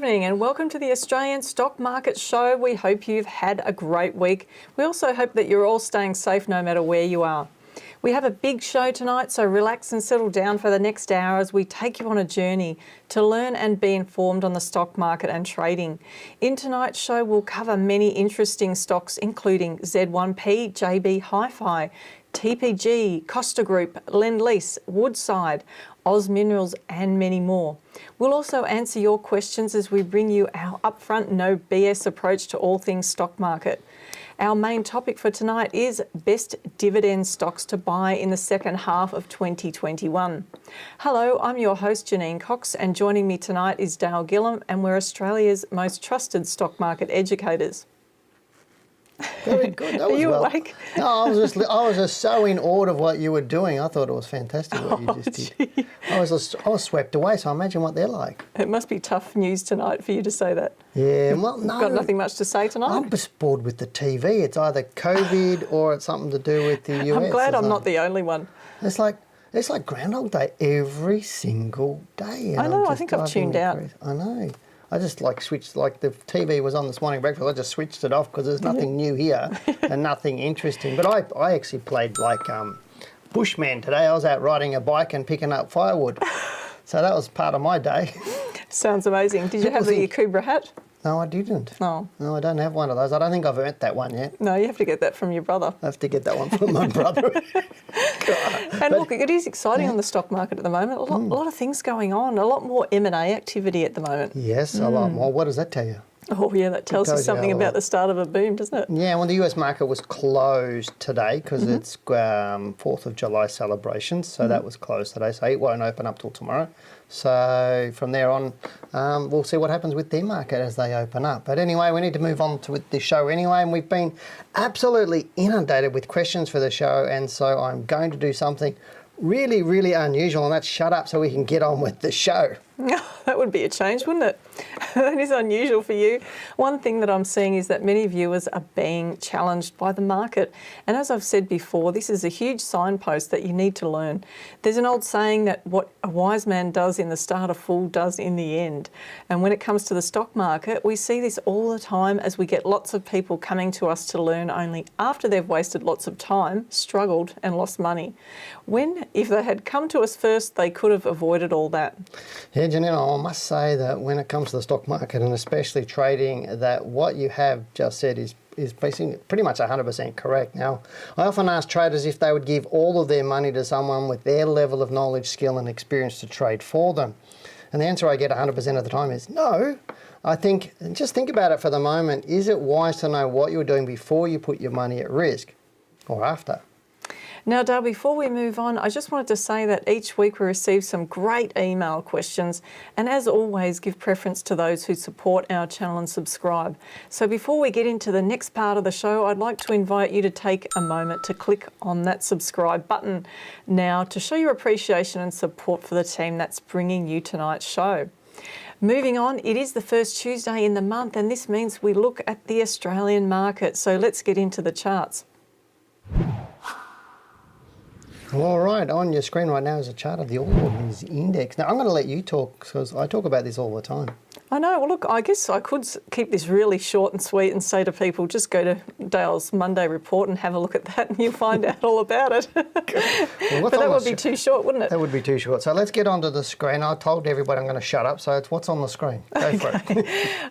morning and welcome to the Australian Stock Market Show. We hope you've had a great week. We also hope that you're all staying safe no matter where you are. We have a big show tonight, so relax and settle down for the next hour as we take you on a journey to learn and be informed on the stock market and trading. In tonight's show, we'll cover many interesting stocks, including Z1P, JB Hi-Fi, TPG, Costa Group, Lend-Lease, Woodside, Oz Minerals and many more. We'll also answer your questions as we bring you our upfront, no BS approach to all things stock market. Our main topic for tonight is best dividend stocks to buy in the second half of 2021. Hello, I'm your host Janine Cox, and joining me tonight is Dale Gillham, and we're Australia's most trusted stock market educators. Very good. That was Are you well. awake? No, I was just so in awe of what you were doing. I thought it was fantastic what you just did. I was swept away, so I imagine what they're like. It must be tough news tonight for you to say that. Yeah, well, no. Got nothing much to say tonight? I'm just bored with the TV. It's either COVID or it's something to do with the US. I'm glad I'm not the only one. It's like Groundhog Day every single day. I know, I think I've tuned out. I know. I just switched, the TV was on this morning breakfast, I just switched it off because there's nothing new here and nothing interesting. But I actually played Bushman today. I was out riding a bike and picking up firewood. So that was part of my day. Sounds amazing. Did you have the Yakubra hat? No, I didn't. Oh. No, I don't have one of those. I don't think I've earned that one yet. No, you have to get that from your brother. I have to get that one from my brother. And look, it is exciting on the stock market at the moment. A lot of things going on, a lot more M&A activity at the moment. Yes, a lot more. What does that tell you? Oh yeah, that tells you something about the start of a boom, doesn't it? Yeah, well, the US market was closed today because it's 4th of July celebrations, so that was closed today, so it won't open up till tomorrow. So from there on, we'll see what happens with their market as they open up. But anyway, we need to move on with the show anyway, and we've been absolutely inundated with questions for the show, and so I'm going to do something really, really unusual, and that's shut up so we can get on with the show. That would be a change, wouldn't it? That is unusual for you. One thing that I'm seeing is that many viewers are being challenged by the market. And as I've said before, this is a huge signpost that you need to learn. There's an old saying that what a wise man does in the start, a fool does in the end. And when it comes to the stock market, we see this all the time as we get lots of people coming to us to learn only after they've wasted lots of time, struggled and lost money. When, if they had come to us first, they could have avoided all that. Yeah, Janine, I must say that when it comes to the stock market and especially trading, that what you have just said is basically pretty much 100% correct. Now, I often ask traders if they would give all of their money to someone with their level of knowledge, skill and experience to trade for them. And the answer I get 100% of the time is no. I think, just think about it for the moment, is it wise to know what you're doing before you put your money at risk or after? Now, Dale, before we move on, I just wanted to say that each week we receive some great email questions, and as always, give preference to those who support our channel and subscribe. So before we get into the next part of the show, I'd like to invite you to take a moment to click on that subscribe button now to show your appreciation and support for the team that's bringing you tonight's show. Moving on, it is the first Tuesday in the month, and this means we look at the Australian market. So let's get into the charts. All right, on your screen right now is a chart of the All Ordinaries Index. Now, I'm going to let you talk because I talk about this all the time. I know. Well, look, I guess I could keep this really short and sweet and say to people, just go to Dale's Monday report and have a look at that and you'll find out all about it. Well, but that would be too short, wouldn't it? That would be too short. So let's get onto the screen. I told everybody I'm going to shut up, so it's what's on the screen. Go for it.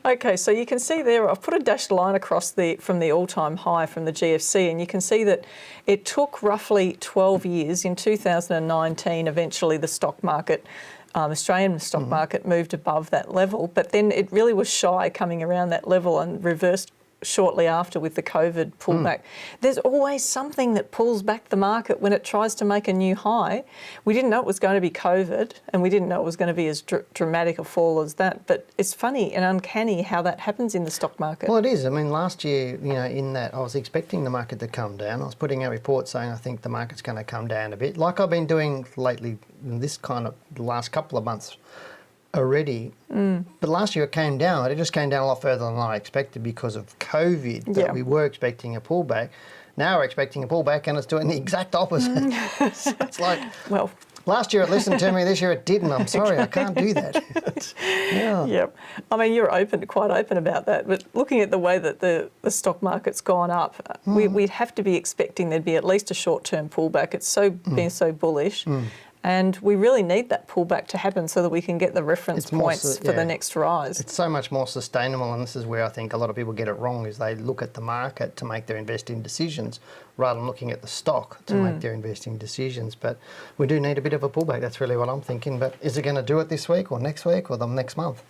Okay, so you can see there, I've put a dashed line across from the all-time high from the GFC, and you can see that it took roughly 12 years. In 2019, eventually the stock market, Australian stock market moved above that level, but then it really was shy coming around that level and reversed shortly after with the COVID pullback. There's always something that pulls back the market when it tries to make a new high. We didn't know it was going to be COVID, and we didn't know it was going to be as dramatic a fall as that, but it's funny and uncanny how that happens in the stock market. Well, it is. I mean, last year, in that I was expecting the market to come down. I was putting out reports saying I think the market's going to come down a bit, like I've been doing lately in this kind of the last couple of months already. But last year it came down. It just came down a lot further than I expected because of COVID. That we were expecting a pullback. Now we're expecting a pullback and it's doing the exact opposite. So it's like, well, Last year it listened to me, this year it didn't. I'm sorry, I can't do that. Yeah. Yep. I mean, you're quite open about that. But looking at the way that the stock market's gone up, we'd have to be expecting there'd be at least a short-term pullback. It's been so bullish. And we really need that pullback to happen so that we can get the reference points for the next rise. It's so much more sustainable, and this is where I think a lot of people get it wrong, is they look at the market to make their investing decisions rather than looking at the stock to make their investing decisions. But we do need a bit of a pullback. That's really what I'm thinking. But is it going to do it this week or next the next month?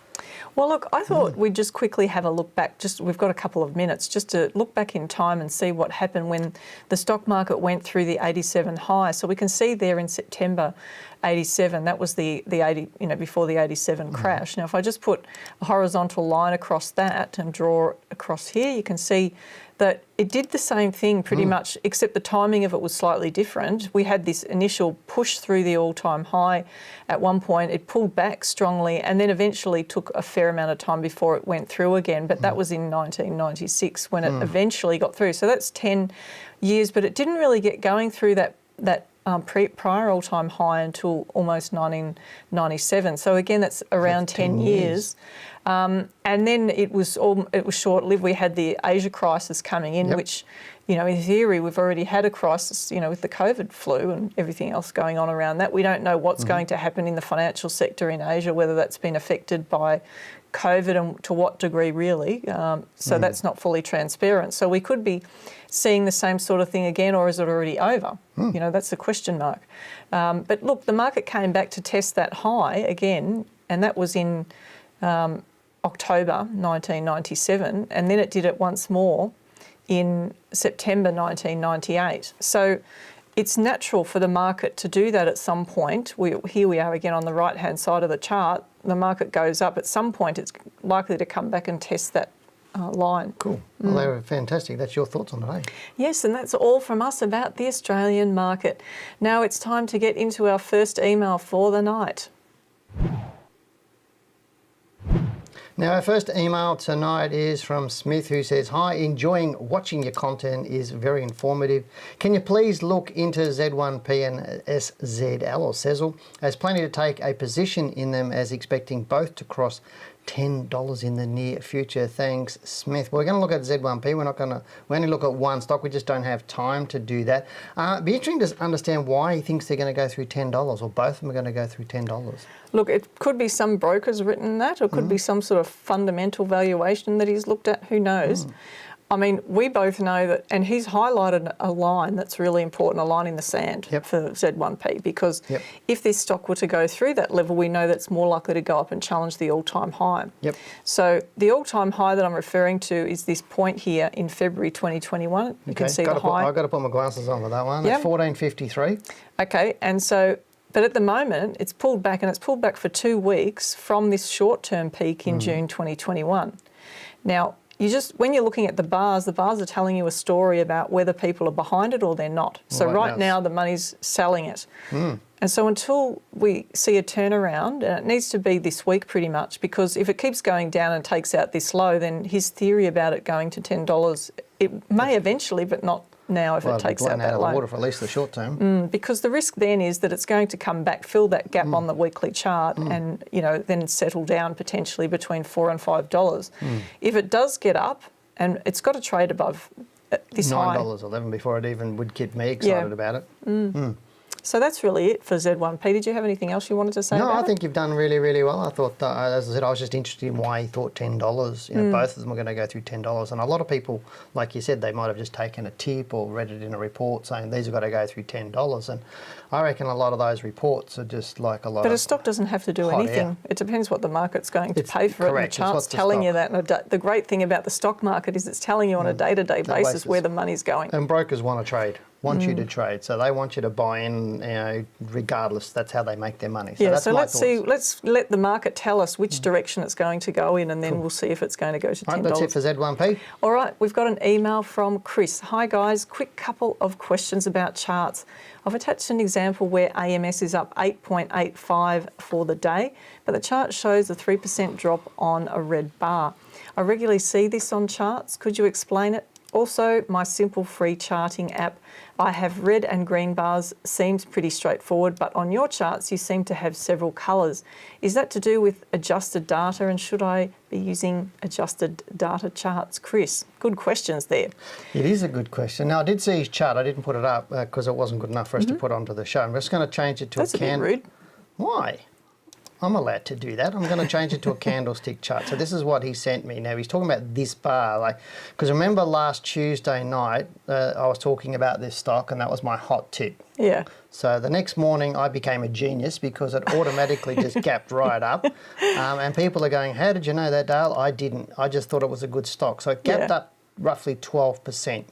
Well, look, I thought we'd just quickly have a look back. We've got a couple of minutes just to look back in time and see what happened when the stock market went through the 87 high. So we can see there in September 87, that was the 80, before the 87 crash. Now, if I just put a horizontal line across that and draw across here, you can see that it did the same thing pretty much, except the timing of it was slightly different. We had this initial push through the all-time high. At one point, it pulled back strongly and then eventually took a fair amount of time before it went through again. But that was in 1996 when it eventually got through. So that's 10 years, but it didn't really get going through that prior all-time high until almost 1997. So again, that's around 10 years. And then it was short-lived. We had the Asia crisis coming in, which, in theory, we've already had a crisis, with the COVID flu and everything else going on around that. We don't know what's going to happen in the financial sector in Asia, whether that's been affected by COVID and to what degree really. So that's not fully transparent. So we could be seeing the same sort of thing again, or is it already over? That's the question mark. But look, the market came back to test that high again, and that was in October 1997, and then it did it once more in September 1998. So it's natural for the market to do that at some point. Here we are again on the right-hand side of the chart. The market goes up. At some point, it's likely to come back and test that line. Cool. Well, they were fantastic. That's your thoughts on today. Yes, and that's all from us about the Australian market. Now it's time to get into our first email for the night. Now, our first email tonight is from Smith, who says, "Hi, enjoying watching your content, is very informative. Can you please look into Z1P and SZL or Sezzle, as planning to take a position in them, as expecting both to cross $10 in the near future. Thanks, Smith." We're going to look at Z1P. We only look at one stock. We just don't have time to do that. It'd be interesting to understand why he thinks they're going to go through $10, or both of them are going to go through $10. Look, it could be some brokers written that, or it could be some sort of fundamental valuation that he's looked at. Who knows? I mean, we both know that, and he's highlighted a line that's really important, a line in the sand for Z1P, because if this stock were to go through that level, we know that's more likely to go up and challenge the all-time high. So the all-time high that I'm referring to is this point here in February 2021. You can see the high. I've got to put my glasses on for that one. It's 1453. Okay, and so, but at the moment, it's pulled back, and it's pulled back for 2 weeks from this short-term peak in June 2021. Now, when you're looking at the bars are telling you a story about whether people are behind it or they're not. So right now the money's selling it. And so until we see a turnaround, and it needs to be this week pretty much, because if it keeps going down and takes out this low, then his theory about it going to $10, it may eventually, but not now if it takes out that low. Water for at least the short term. Because the risk then is that it's going to come back, fill that gap on the weekly chart, and then settle down potentially between $4 and $5. If it does get up, and it's got to trade above this high, $9.11 before it even would get me excited about it. So that's really it for Z1P. Did you have anything else you wanted to say about it? No, I think you've done really, really well. I thought, as I said, I was just interested in why he thought $10. Both of them are going to go through $10. And a lot of people, like you said, they might have just taken a tip or read it in a report saying these have got to go through $10. And I reckon a lot of those reports are just like a lot But a stock doesn't have to do anything. It depends what the market's going to pay for it. And the chart's telling you that. And the great thing about the stock market is it's telling you on a day-to-day basis where the money's going. And brokers want to trade. Want you to trade, so they want you to buy in, regardless. That's how they make their money. So so let's let the market tell us which direction it's going to go in, and then we'll see if it's going to go to $10. Right, that's it for Z1P. All right, we've got an email from Chris. Hi guys, quick couple of questions about charts. I've attached an example where AMS is up 8.85 for the day, but the chart shows a 3% drop on a red bar. I regularly see this on charts. Could you explain it? Also, my simple free charting app. I have red and green bars, seems pretty straightforward, but on your charts you seem to have several colours. Is that to do with adjusted data, and should I be using adjusted data charts? Chris, good questions there. It is a good question. Now, I did see his chart. I didn't put it up because it wasn't good enough for us to put onto the show. I'm just going to change it to That's a a bit rude. Why? I'm allowed to do that. I'm going to change it to a candlestick chart. So this is what he sent me. Now, he's talking about this bar, because remember last Tuesday night, I was talking about this stock, and that was my hot tip. Yeah. So the next morning, I became a genius because it automatically just gapped right up. And people are going, how did you know that, Dale? I didn't. I just thought it was a good stock. So it gapped up roughly 12%.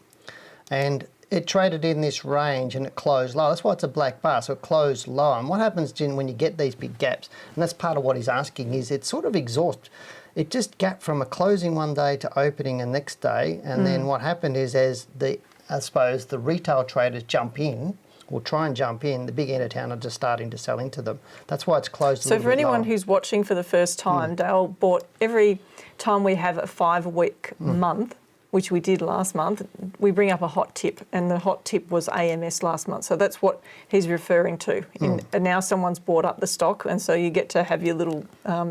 And it traded in this range and it closed low. That's why it's a black bar, so it closed low. And what happens, Jin, when you get these big gaps, and that's part of what he's asking, is it's sort of exhaust. It just gapped from a closing one day to opening the next day. And then what happened is as I suppose the retail traders jump in, or try and jump in, the big end of town are just starting to sell into them. That's why it's closed a little bit So for anyone lower. who's watching for the first time, Dale bought every time we have a 5-week month, which we did last month, we bring up a hot tip, and the hot tip was AMS last month. So that's what he's referring to. And now someone's bought up the stock, and so you get to have your little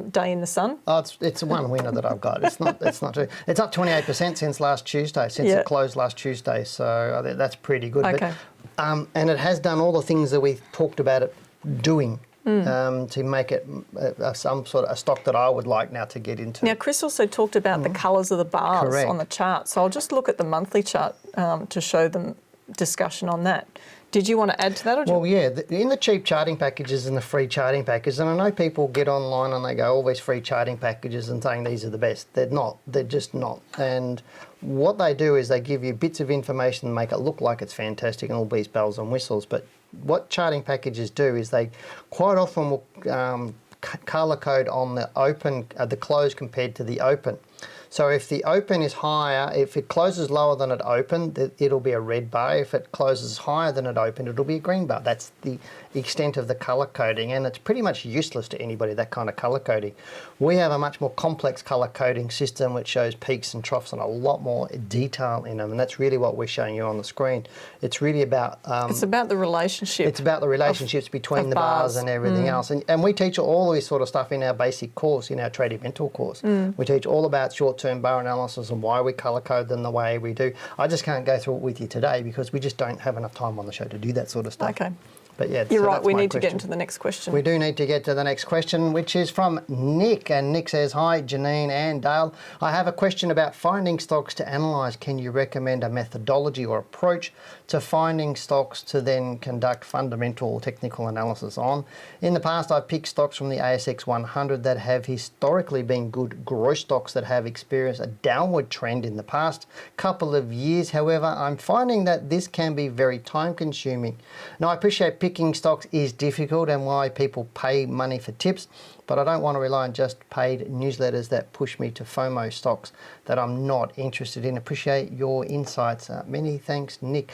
day in the sun. Oh, it's one winner that I've got. It's not too. It's up 28% since last Tuesday, since it closed last Tuesday. So that's pretty good. Okay. But, and it has done all the things that we talked about it doing. To make it some sort of a stock that I would like now to get into. Now, Chris also talked about the colours of the bars on the chart. So I'll just look at the monthly chart to show them discussion on that. Did you want to add to that? Well, yeah, in the cheap charting packages and the free charting packages, and I know people get online and they go, all these free charting packages and saying these are the best. They're not. They're just not. And what they do is they give you bits of information and make it look like it's fantastic and all these bells and whistles. But what charting packages do is they quite often will colour code on the open, the close compared to the open. So if the open is higher, if it closes lower than it opened, it'll be a red bar. If it closes higher than it opened, it'll be a green bar. That's the extent of the colour coding, and it's pretty much useless to anybody, that kind of colour coding. We have a much more complex colour coding system which shows peaks and troughs and a lot more detail in them, and that's really what we're showing you on the screen. It's really about... it's about the relationship. It's about the relationships between the bars and everything else. And we teach all this sort of stuff in our basic course, in our trading mental course. We teach all about short-term bar analysis and why we colour code them the way we do. I just can't go through it with you today because we just don't have enough time on the show to do that sort of stuff. Okay. But yeah, You're so right, that's we my need to get question. into the next question. We do need to get to the next question, which is from Nick. And Nick says, hi, Janine and Dale. I have a question about finding stocks to analyse. Can you recommend a methodology or approach to finding stocks to then conduct fundamental or technical analysis on? In the past, I've picked stocks from the ASX 100 that have historically been good growth stocks that have experienced a downward trend in the past couple of years. However, I'm finding that this can be very time consuming. Now, I appreciate picking stocks is difficult and why people pay money for tips, but I don't want to rely on just paid newsletters that push me to FOMO stocks that I'm not interested in. Appreciate your insights. Many thanks, Nick.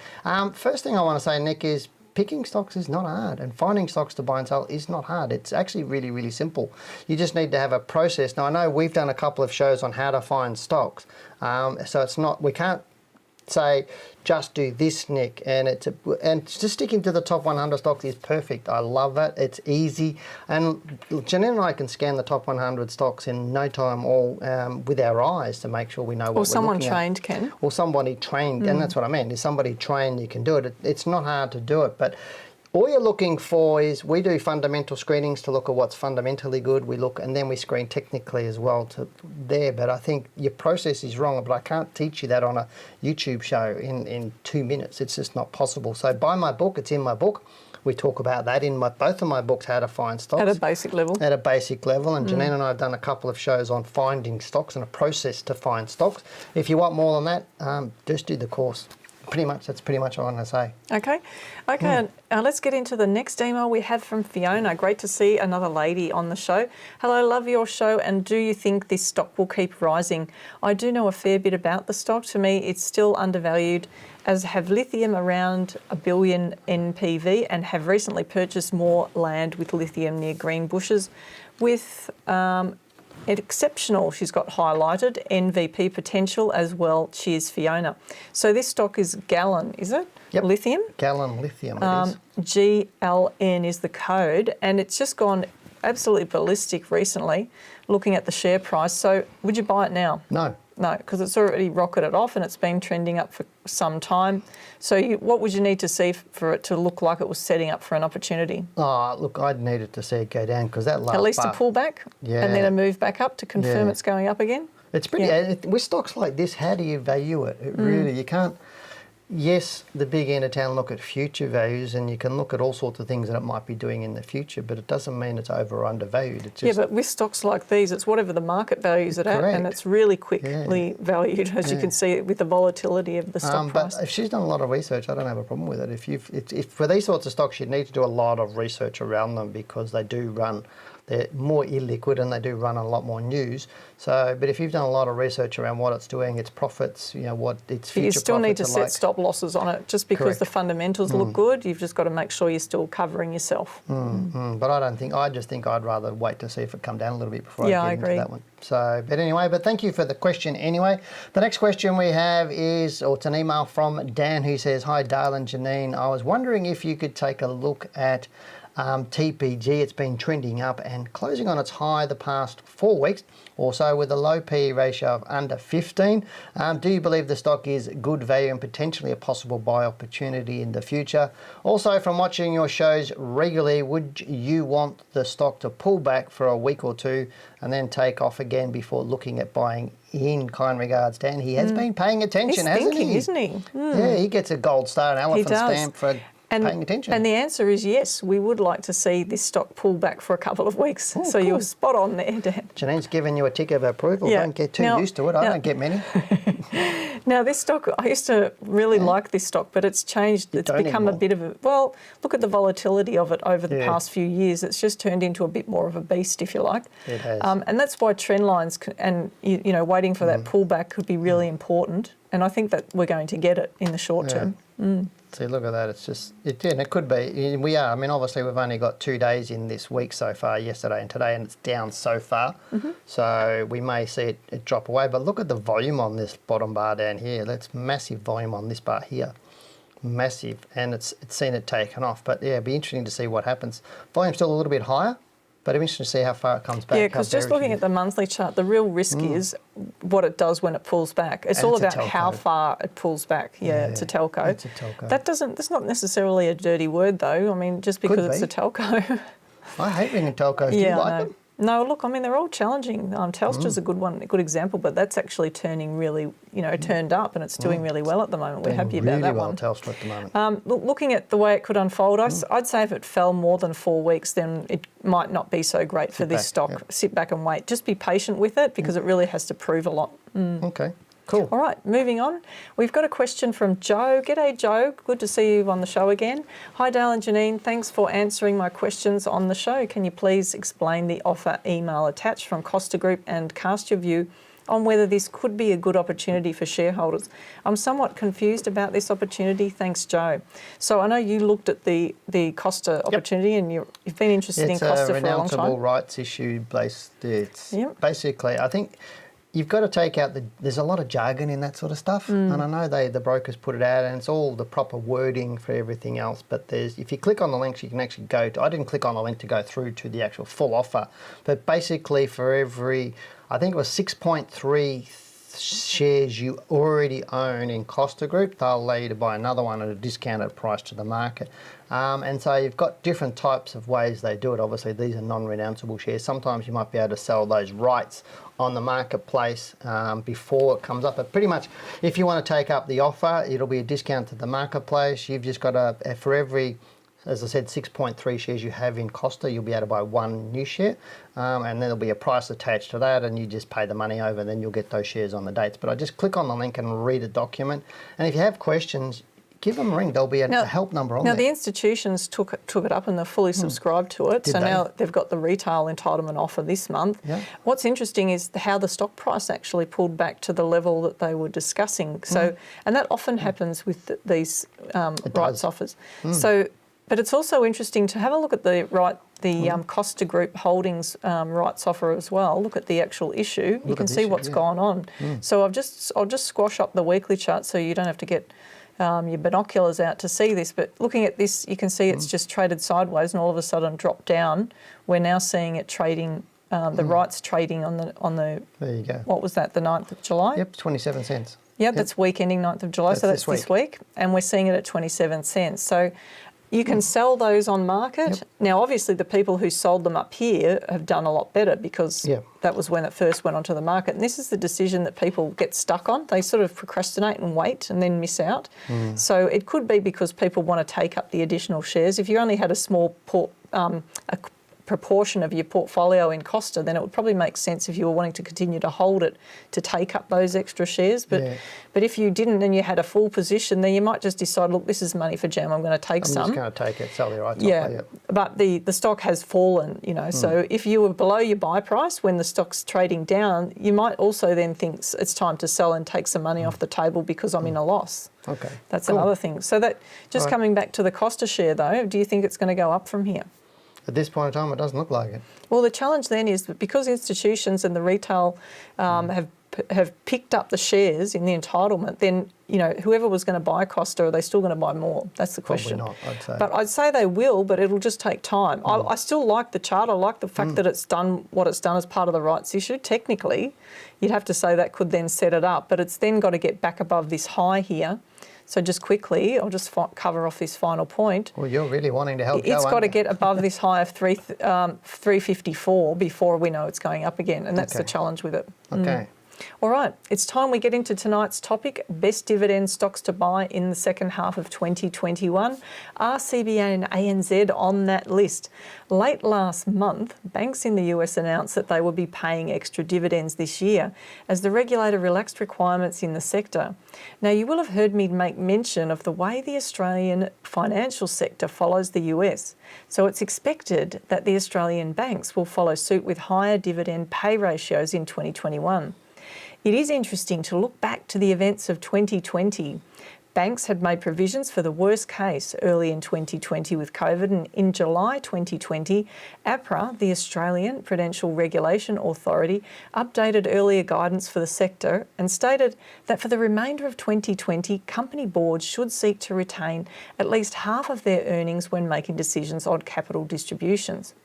First thing I want to say, Nick, is picking stocks is not hard, and finding stocks to buy and sell is not hard. It's actually really, really simple. You just need to have a process. Now, I know we've done a couple of shows on how to find stocks, so it's not, we can't say just do this, Nick, and just sticking to the top 100 stocks is perfect. I love it. It's easy, and Janine and I can scan the top 100 stocks in no time, all with our eyes, to make sure we know what we're looking at. Or someone trained can. Or somebody trained, and that's what I meant. Is somebody trained, you can do it. It's not hard to do it, but all you're looking for is, we do fundamental screenings to look at what's fundamentally good. We look, and then we screen technically as well to there. But I think your process is wrong, but I can't teach you that on a YouTube show in 2 minutes. It's just not possible. So buy my book. It's in my book. We talk about that in both of my books, how to find stocks. At a basic level. At a basic level. And Janine and I have done a couple of shows on finding stocks and a process to find stocks. If you want more than that, just do the course. That's pretty much all I want to say. Okay. Let's get into the next email we have from Fiona. Great to see another lady on the show. Hello, love your show, and do you think this stock will keep rising? I do know a fair bit about the stock. To me, it's still undervalued, as have lithium around $1 billion NPV, and have recently purchased more land with lithium near Green Bushes with exceptional, she's got highlighted, MVP potential as well. Cheers, Fiona. So this stock is Gallon, is it? Yep. Lithium. Gallon Lithium it is. GLN is the code, and it's just gone absolutely ballistic recently, looking at the share price. So would you buy it now? No. No, because it's already rocketed off and it's been trending up for some time. So what would you need to see for it to look like it was setting up for an opportunity? Oh, look, I'd needed to see it go down because that last At least bar, a pullback and then a move back up to confirm it's going up again? It's pretty, with stocks like this, how do you value it? Really, you can't. Yes, the big end of town look at future values and you can look at all sorts of things that it might be doing in the future, but it doesn't mean it's over or undervalued. It's just, but with stocks like these, it's whatever the market values it at, and it's really quickly valued, as you can see with the volatility of the stock price. But if she's done a lot of research, I don't have a problem with it. If for these sorts of stocks, you'd need to do a lot of research around them because they do run. They're more illiquid and they do run a lot more news. So, but if you've done a lot of research around what it's doing, its profits, you know, what its future you still need to profits are set like. stop losses on it. Just because the fundamentals look good, you've just got to make sure you're still covering yourself. But I just think I'd rather wait to see if it come down a little bit before I get into that one. So, but anyway, thank you for the question anyway. The next question we have is, or it's an email from Dan who says, "Hi Dale and Janine, I was wondering if you could take a look at TPG. It's been trending up and closing on its high the past 4 weeks or so with a low PE ratio of under 15. Do you believe the stock is good value and potentially a possible buy opportunity in the future? Also, from watching your shows regularly, would you want the stock to pull back for a week or two and then take off again before looking at buying in?" Kind regards, Dan. He has been paying attention, hasn't he? Isn't he? Yeah, he gets a gold star and elephant stamp for paying attention. And the answer is yes, we would like to see this stock pull back for a couple of weeks. Oh, so cool. You're spot on there, Dan. Janine's given you a tick of approval. Yeah. Don't get too used to it. I don't get many. Now, this stock, I used to really like this stock, but it's changed. It's become a bit of a, well, look at the volatility of it over the past few years. It's just turned into a bit more of a beast, if you like. It has. And that's why trend lines and, waiting for that pullback could be really important. And I think that we're going to get it in the short term. See, look at that. It's just, it could be. We are. I mean, obviously, we've only got 2 days in this week so far, yesterday and today, and it's down so far. So we may see it drop away. But look at the volume on this bottom bar down here. That's massive volume on this bar here. Massive. And it's seen it taken off. But yeah, it'd be interesting to see what happens. Volume's still a little bit higher. But I'm interested to see how far it comes back. Yeah, because just looking at the monthly chart, the real risk is what it does when it pulls back. It's all about how far it pulls back. Yeah, it's a telco. It's a telco. That's not necessarily a dirty word though. I mean, just because it's a telco. I hate ringing telcos. Do you like them? No, look, I mean, they're all challenging. Telstra's a good example, but that's actually turning really, turned up and it's doing really well at the moment. We're happy about that one. Telstra at the moment. Looking at the way it could unfold, I'd say if it fell more than 4 weeks, then it might not be so great for this stock. Yep. Sit back and wait. Just be patient with it because it really has to prove a lot. Okay. Cool. All right, moving on. We've got a question from Joe. G'day, Joe. Good to see you on the show again. Hi, Dale and Janine. Thanks for answering my questions on the show. Can you please explain the offer email attached from Costa Group and cast your view on whether this could be a good opportunity for shareholders? I'm somewhat confused about this opportunity. Thanks, Joe. So I know you looked at the Costa opportunity and you've been interested in Costa for a long time. It's a renounceable rights issue based. It's basically, I think, you've got to take out there's a lot of jargon in that sort of stuff, and I know the brokers put it out, and it's all the proper wording for everything else. But if you click on the links, you can actually go to. I didn't click on the link to go through to the actual full offer, but basically for every, I think it was 6.3 shares you already own in Costa Group, they'll allow you to buy another one at a discounted price to the market. And so you've got different types of ways they do it. Obviously, these are non-renounceable shares. Sometimes you might be able to sell those rights on the marketplace before it comes up. But pretty much, if you want to take up the offer, it'll be a discount to the marketplace. You've just got to, for every, as I said, 6.3 shares you have in Costa, you'll be able to buy one new share. And then there'll be a price attached to that, and you just pay the money over, and then you'll get those shares on the dates. But I just click on the link and read a document. And if you have questions, give them a ring. There'll be a help number on there. Now, the institutions took it up and they're fully subscribed to it. Now they've got the retail entitlement offer this month. Yeah. What's interesting is how the stock price actually pulled back to the level that they were discussing. So, and that often happens with these rights offers. So But it's also interesting to have a look at the Costa Group Holdings rights offer as well. Look at the actual issue. You can see what's gone on. So I'll just squash up the weekly chart so you don't have to get your binoculars out to see this. But looking at this, you can see it's just traded sideways and all of a sudden dropped down. We're now seeing it trading. The rights trading on the there you go. What was that? The 9th of July. Yep, 27 cents. Yep, that's week ending 9th of July. So that's this week, and we're seeing it at 27 cents. So you can sell those on market. Yep. Now, obviously, the people who sold them up here have done a lot better because that was when it first went onto the market. And this is the decision that people get stuck on. They sort of procrastinate and wait and then miss out. So it could be because people want to take up the additional shares. If you only had a small proportion of your portfolio in Costa, then it would probably make sense if you were wanting to continue to hold it to take up those extra shares. But if you didn't and you had a full position, then you might just decide, look, this is money for jam, I'm going to take some. I'm just going to take it, sell the rights. But the stock has fallen, so if you were below your buy price when the stock's trading down, you might also then think it's time to sell and take some money off the table because I'm in a loss. Okay. That's another thing. So that just coming back to the Costa share though, do you think it's going to go up from here? At this point in time, it doesn't look like it. Well, the challenge then is that because institutions and the retail have picked up the shares in the entitlement, then whoever was going to buy Costa, are they still going to buy more? That's the question. Probably not, I'd say. But I'd say they will, but it'll just take time. I still like the chart. I like the fact that it's done what it's done as part of the rights issue. Technically, you'd have to say that could then set it up, but it's then got to get back above this high here. So just quickly, I'll just cover off this final point. Well, you're really wanting to help. It's got to get above this high of 354 before we know it's going up again, and that's the challenge with it. Okay. All right, it's time we get into tonight's topic, best dividend stocks to buy in the second half of 2021. Are CBA and ANZ on that list? Late last month, banks in the US announced that they will be paying extra dividends this year as the regulator relaxed requirements in the sector. Now, you will have heard me make mention of the way the Australian financial sector follows the US. So it's expected that the Australian banks will follow suit with higher dividend pay ratios in 2021. It is interesting to look back to the events of 2020. Banks had made provisions for the worst case early in 2020 with COVID, and in July 2020, APRA, the Australian Prudential Regulation Authority, updated earlier guidance for the sector and stated that for the remainder of 2020, company boards should seek to retain at least half of their earnings when making decisions on capital distributions.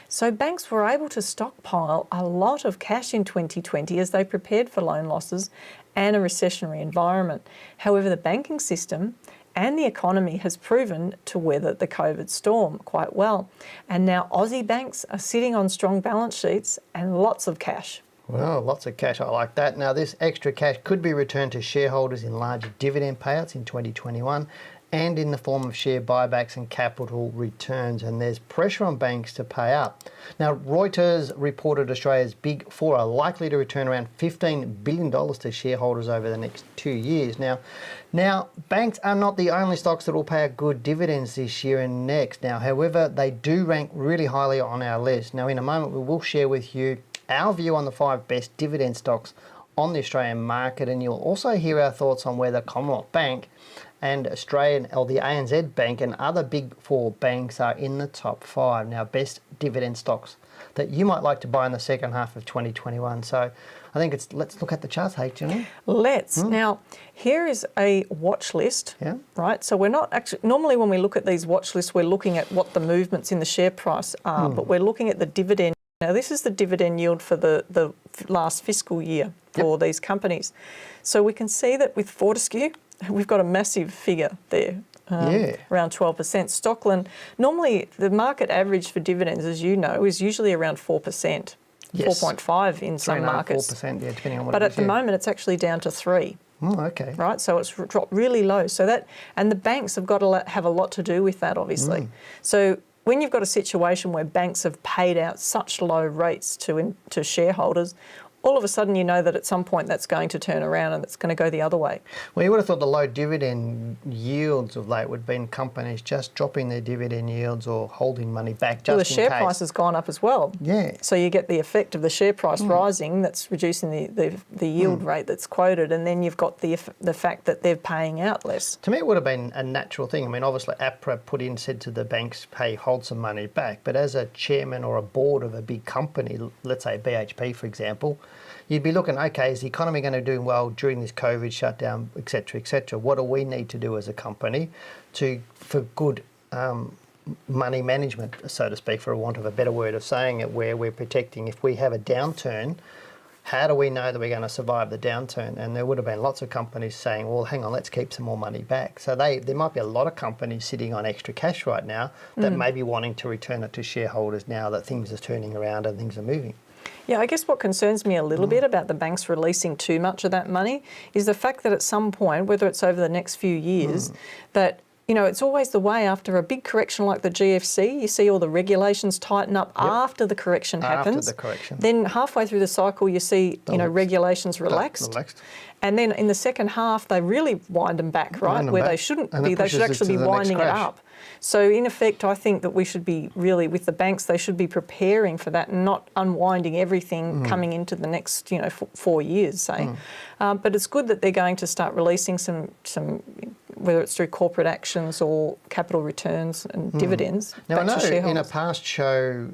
So banks were able to stockpile a lot of cash in 2020 as they prepared for loan losses and a recessionary environment. However, the banking system and the economy has proven to weather the COVID storm quite well. And now Aussie banks are sitting on strong balance sheets and lots of cash. Well, lots of cash. I like that. Now, this extra cash could be returned to shareholders in larger dividend payouts in 2021 and in the form of share buybacks and capital returns, and there's pressure on banks to pay up. Now, Reuters reported Australia's Big Four are likely to return around $15 billion to shareholders over the next 2 years. Now, banks are not the only stocks that will pay out good dividends this year and next. Now, however, they do rank really highly on our list. Now, in a moment, we will share with you our view on the 5 best dividend stocks on the Australian market, and you'll also hear our thoughts on whether Commonwealth Bank and Australian, or the ANZ Bank and other Big Four banks are in the top 5. Now, best dividend stocks that you might like to buy in the second half of 2021. So I think let's look at the charts, hey, Janine. Let's. Now, here is a watch list, right? So we're not actually, normally when we look at these watch lists, we're looking at what the movements in the share price are, but we're looking at the dividend. Now, this is the dividend yield for the last fiscal year for these companies. So we can see that with Fortescue, we've got a massive figure there, around 12%. Stockland, normally the market average for dividends, as you know, is usually around 4%, 4.5 in some markets. 4%, depending on what but it at is, the moment, it's actually down to 3. Oh, okay. Right, so it's dropped really low. So that, and the banks have got to have a lot to do with that, obviously. So when you've got a situation where banks have paid out such low rates to shareholders, all of a sudden you know that at some point that's going to turn around and it's going to go the other way. Well, you would have thought the low dividend yields of late would have been companies just dropping their dividend yields or holding money back just in Well, case. the share price has gone up as well. Yeah. So you get the effect of the share price rising, that's reducing the yield rate that's quoted, and then you've got the fact that they're paying out less. To me, it would have been a natural thing. I mean, obviously, APRA said to the banks, hey, hold some money back. But as a chairman or a board of a big company, let's say BHP, for example, you'd be looking, okay, is the economy going to do well during this COVID shutdown, et cetera, et cetera? What do we need to do as a company for good money management, so to speak, for want of a better word of saying it, where we're protecting if we have a downturn? How do we know that we're going to survive the downturn? And there would have been lots of companies saying, well, hang on, let's keep some more money back. So there might be a lot of companies sitting on extra cash right now that may be wanting to return it to shareholders now that things are turning around and things are moving. Yeah, I guess what concerns me a little bit about the banks releasing too much of that money is the fact that at some point, whether it's over the next few years, that it's always the way after a big correction like the GFC, you see all the regulations tighten up after the correction happens. After the correction. Then halfway through the cycle, you see, regulations relaxed. And then in the second half, they really wind them back, right? Where they shouldn't be. They should actually be winding it up. So in effect, I think that we should be really, with the banks, they should be preparing for that and not unwinding everything coming into the next, 4 years, say. But it's good that they're going to start releasing some whether it's through corporate actions or capital returns and dividends. Now, I back to know shareholders.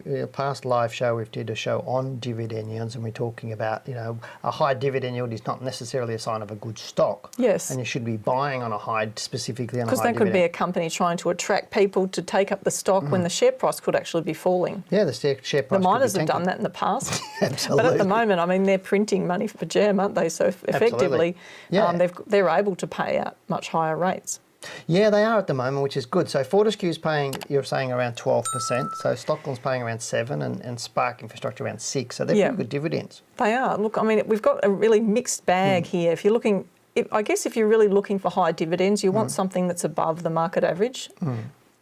in a past live show, we did a show on dividend yields, and we're talking about, a high dividend yield is not necessarily a sign of a good stock. Yes. And you should be buying on a high, specifically on a high Because that dividend. could be a company trying to attract people to take up the stock when the share price could actually be falling. Yeah, the share price The miners could be have done tanking. that in the past. Absolutely. But at the moment, I mean, they're printing money for jam, aren't they? So effectively, they're able to pay out much higher rates. Yeah, they are at the moment, which is good. So Fortescue's paying, you're saying, around 12%. So Stockland's paying around 7%, and Spark Infrastructure around 6%. So they're pretty good dividends. They are. Look, I mean, we've got a really mixed bag here. If you're looking, I guess if you're really looking for high dividends, you want something that's above the market average.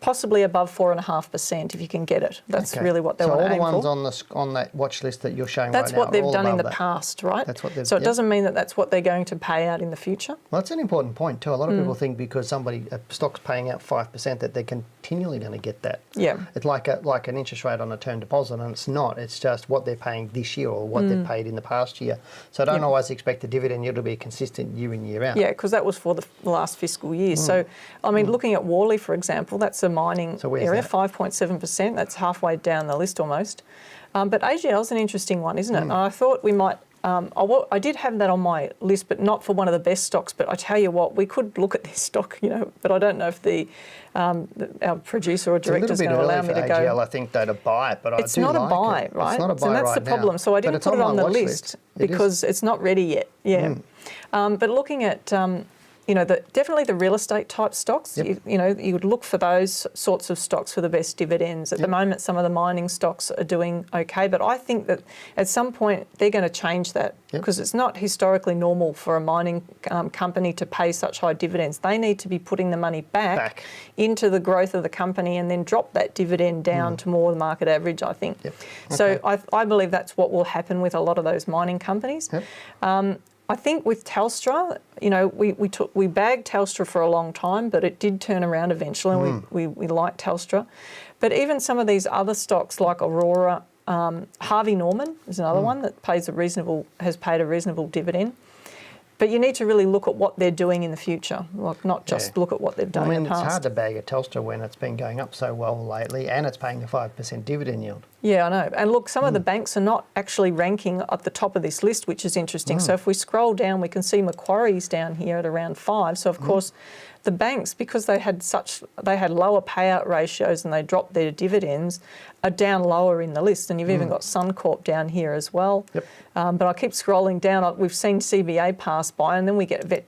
Possibly above 4.5% if you can get it. That's really what they want to aim for. So all the ones on that watch list that you're showing that's right now, what they've done in the past, right? That's what they've. So it doesn't mean that that's what they're going to pay out in the future. Well, that's an important point too. A lot of people think because a stock's paying out 5% that they're continually going to get that. Yeah. It's like an interest rate on a term deposit, and it's not. It's just what they're paying this year or what they've paid in the past year. So I don't always expect the dividend yield to be consistent year in, year out. Yeah, because that was for the last fiscal year. So, I mean, looking at Worley, for example, that's a mining area, 5.7%. That's halfway down the list almost. But AGL's an interesting one, isn't it? And I thought we might. I did have that on my list, but not for one of the best stocks. But I tell you what, we could look at this stock, but I don't know if our producer or director is going to allow me to go. AGL, I think, though, to buy it, but it's not a buy, right? It's not a buy so that's right the problem. now. So I didn't put it on the list because it's not ready yet. Yeah. But looking at definitely the real estate type stocks, you would look for those sorts of stocks for the best dividends. At the moment, some of the mining stocks are doing okay, but I think that at some point they're going to change that because it's not historically normal for a mining company to pay such high dividends. They need to be putting the money back into the growth of the company and then drop that dividend down to more the market average, I think. So I believe that's what will happen with a lot of those mining companies. I think with Telstra, we bagged Telstra for a long time, but it did turn around eventually. And we like Telstra, but even some of these other stocks like Aurora, Harvey Norman is another one that has paid a reasonable dividend. But you need to really look at what they're doing in the future, like not just look at what they've done in the past. It's hard to bag a Telstra when it's been going up so well lately and it's paying a 5% dividend yield. Yeah, I know. And look, some of the banks are not actually ranking at the top of this list, which is interesting. So if we scroll down, we can see Macquarie's down here at around 5. So of course, the banks, because they had lower payout ratios and they dropped their dividends, are down lower in the list. And you've even got Suncorp down here as well. But I keep scrolling down. We've seen CBA pass by, and then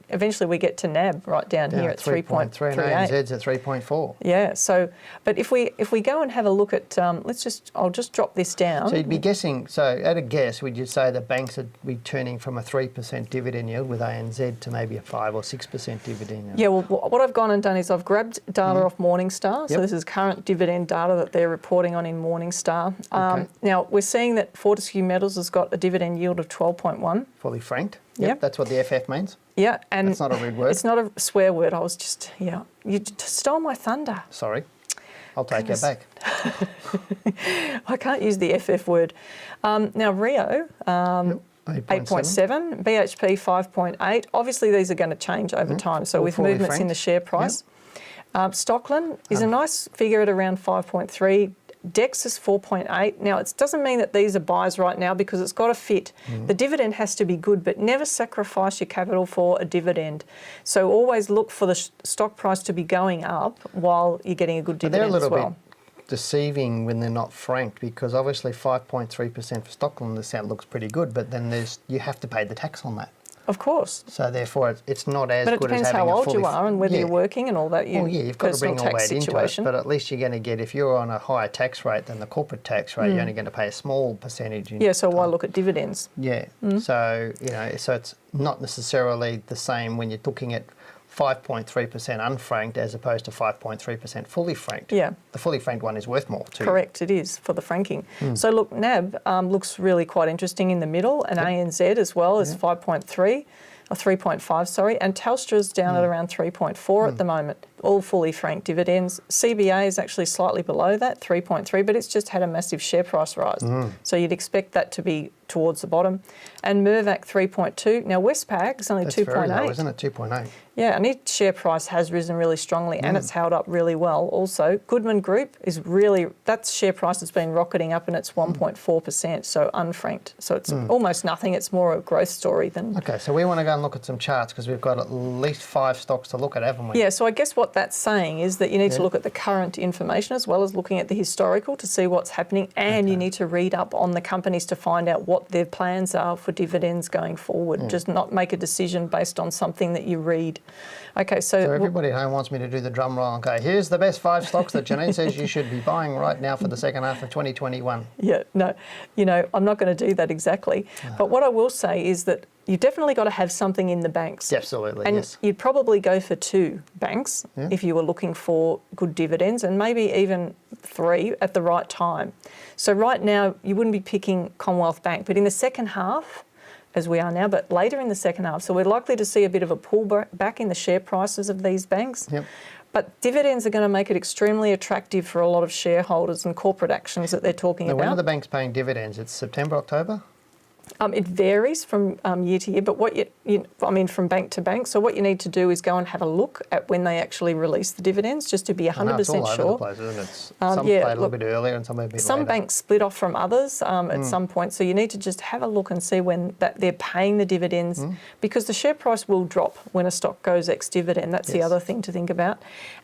eventually we get to NAB right down here at 3.38. And ANZ's at 3.4. Yeah. So, but if we go and have a look at, I'll just just drop this down. So you'd be guessing, so at a guess, would you say the banks would be turning from a 3% dividend yield with ANZ to maybe a 5 or 6% dividend yield? Yeah, well, what I've gone and done is I've grabbed data off Morningstar. So Yep. this is current dividend data that they're reporting on in Morningstar. Okay. Now, we're seeing that Fortescue Metals has got a dividend yield of 12.1. Fully franked? Yep. That's what the FF means? Yeah, and That's not a rude word. It's not a swear word. I was just, you stole my thunder. Sorry. I'll take it back. I can't use the FF word. Now, Rio, 8.7, BHP 5.8. Obviously, these are going to change over time. So All with fully movements in the franked. share price. Stockland is a nice figure at around 5.3. Dex is 4.8. Now, it doesn't mean that these are buys right now because it's got to fit. The dividend has to be good, but never sacrifice your capital for a dividend. So always look for the stock price to be going up while you're getting a good But they're a dividend as little well. bit deceiving when they're not franked, because obviously 5.3% for Stockland, this looks pretty good, but then you have to pay the tax on that. Of course. So therefore, it's not as But it good as depends having how a old fully you are and whether you're working and all that. Well, yeah, you've got to bring all tax that into it. situation. But at least you're going to get, if you're on a higher tax rate than the corporate tax rate, you're only going to pay a small percentage. Yeah, so why look at dividends? Yeah. So, so it's not necessarily the same when you're looking at 5.3% unfranked as opposed to 5.3% fully franked. Yeah. The fully franked one is worth more too. Correct, it is for the franking. So look, NAB looks really quite interesting in the middle, and ANZ as well is 5.3. Or 3.5, sorry, and Telstra's down at around 3.4 at the moment, all fully franked dividends. CBA is actually slightly below that, 3.3, but it's just had a massive share price rise. So you'd expect that to be towards the bottom. And Mirvac 3.2. Now Westpac is only 2.8. Very low, isn't it? 2.8. Yeah, and its share price has risen really strongly and it's held up really well also. Goodman Group is really, that share price has been rocketing up and it's 1.4%, so unfranked. So it's almost nothing, it's more a growth story than... Okay, so we want to go and look at some charts because we've got at least 5 stocks to look at, haven't we? Yeah, so I guess what that's saying is that you need to look at the current information as well as looking at the historical to see what's happening, and you need to read up on the companies to find out what their plans are for dividends going forward. Just not make a decision based on something that you read. Okay, so everybody at home wants me to do the drum roll and go, here's the best 5 stocks that Janine says you should be buying right now for the second half of 2021. Yeah, no, I'm not going to do that exactly. But what I will say is that you've definitely got to have something in the banks. Absolutely, and yes. you'd probably go for 2 banks if you were looking for good dividends, and maybe even 3 at the right time. So right now, you wouldn't be picking Commonwealth Bank, but in the second half, as we are now, but later in the second half, so we're likely to see a bit of a pullback in the share prices of these banks. Yep. But dividends are going to make it extremely attractive for a lot of shareholders and corporate actions that they're talking Now, about. when are the banks paying dividends? It's September, October? It varies from year to year, but from bank to bank. So what you need to do is go and have a look at when they actually release the dividends, just to be 100% it's all over sure. the place, isn't it? Some play a little bit earlier and some a bit later. Some banks split off from others at some point, so you need to just have a look and see when they're paying the dividends, because the share price will drop when a stock goes ex-dividend. That's the other thing to think about.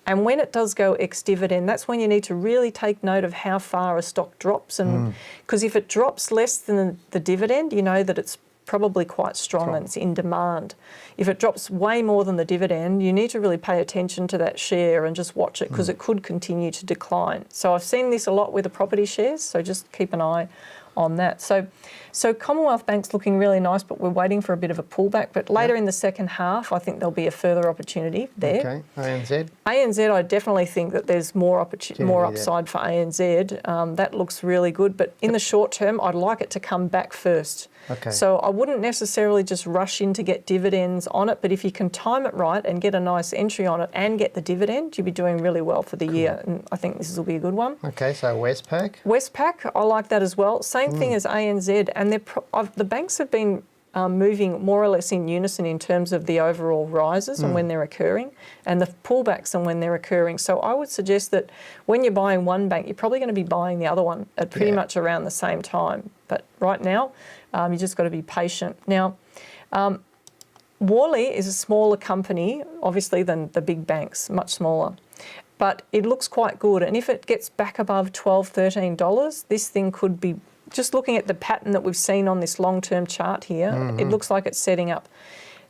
And when it does go ex-dividend, that's when you need to really take note of how far a stock drops, and because if it drops less than the dividend, you know that it's probably quite strong and it's in demand. If it drops way more than the dividend, you need to really pay attention to that share and just watch it, because it could continue to decline. So I've seen this a lot with the property shares, so just keep an eye on that. So Commonwealth Bank's looking really nice, but we're waiting for a bit of a pullback. But later in the second half, I think there'll be a further opportunity there. Okay, ANZ? ANZ, I definitely think that there's more upside for ANZ. That looks really good. But in the short term, I'd like it to come back first. Okay. So I wouldn't necessarily just rush in to get dividends on it, but if you can time it right and get a nice entry on it and get the dividend, you'll be doing really well for the year. And I think this will be a good one. Okay, so Westpac? Westpac, I like that as well. Same thing as ANZ, and the banks have been moving more or less in unison in terms of the overall rises and when they're occurring, and the pullbacks and when they're occurring. So I would suggest that when you're buying one bank, you're probably going to be buying the other one at pretty much around the same time. But right now, you just got to be patient. Now, Worley is a smaller company, obviously, than the big banks, much smaller. But it looks quite good. And if it gets back above $12, $13, this thing could be, just looking at the pattern that we've seen on this long-term chart here, it looks like it's setting up.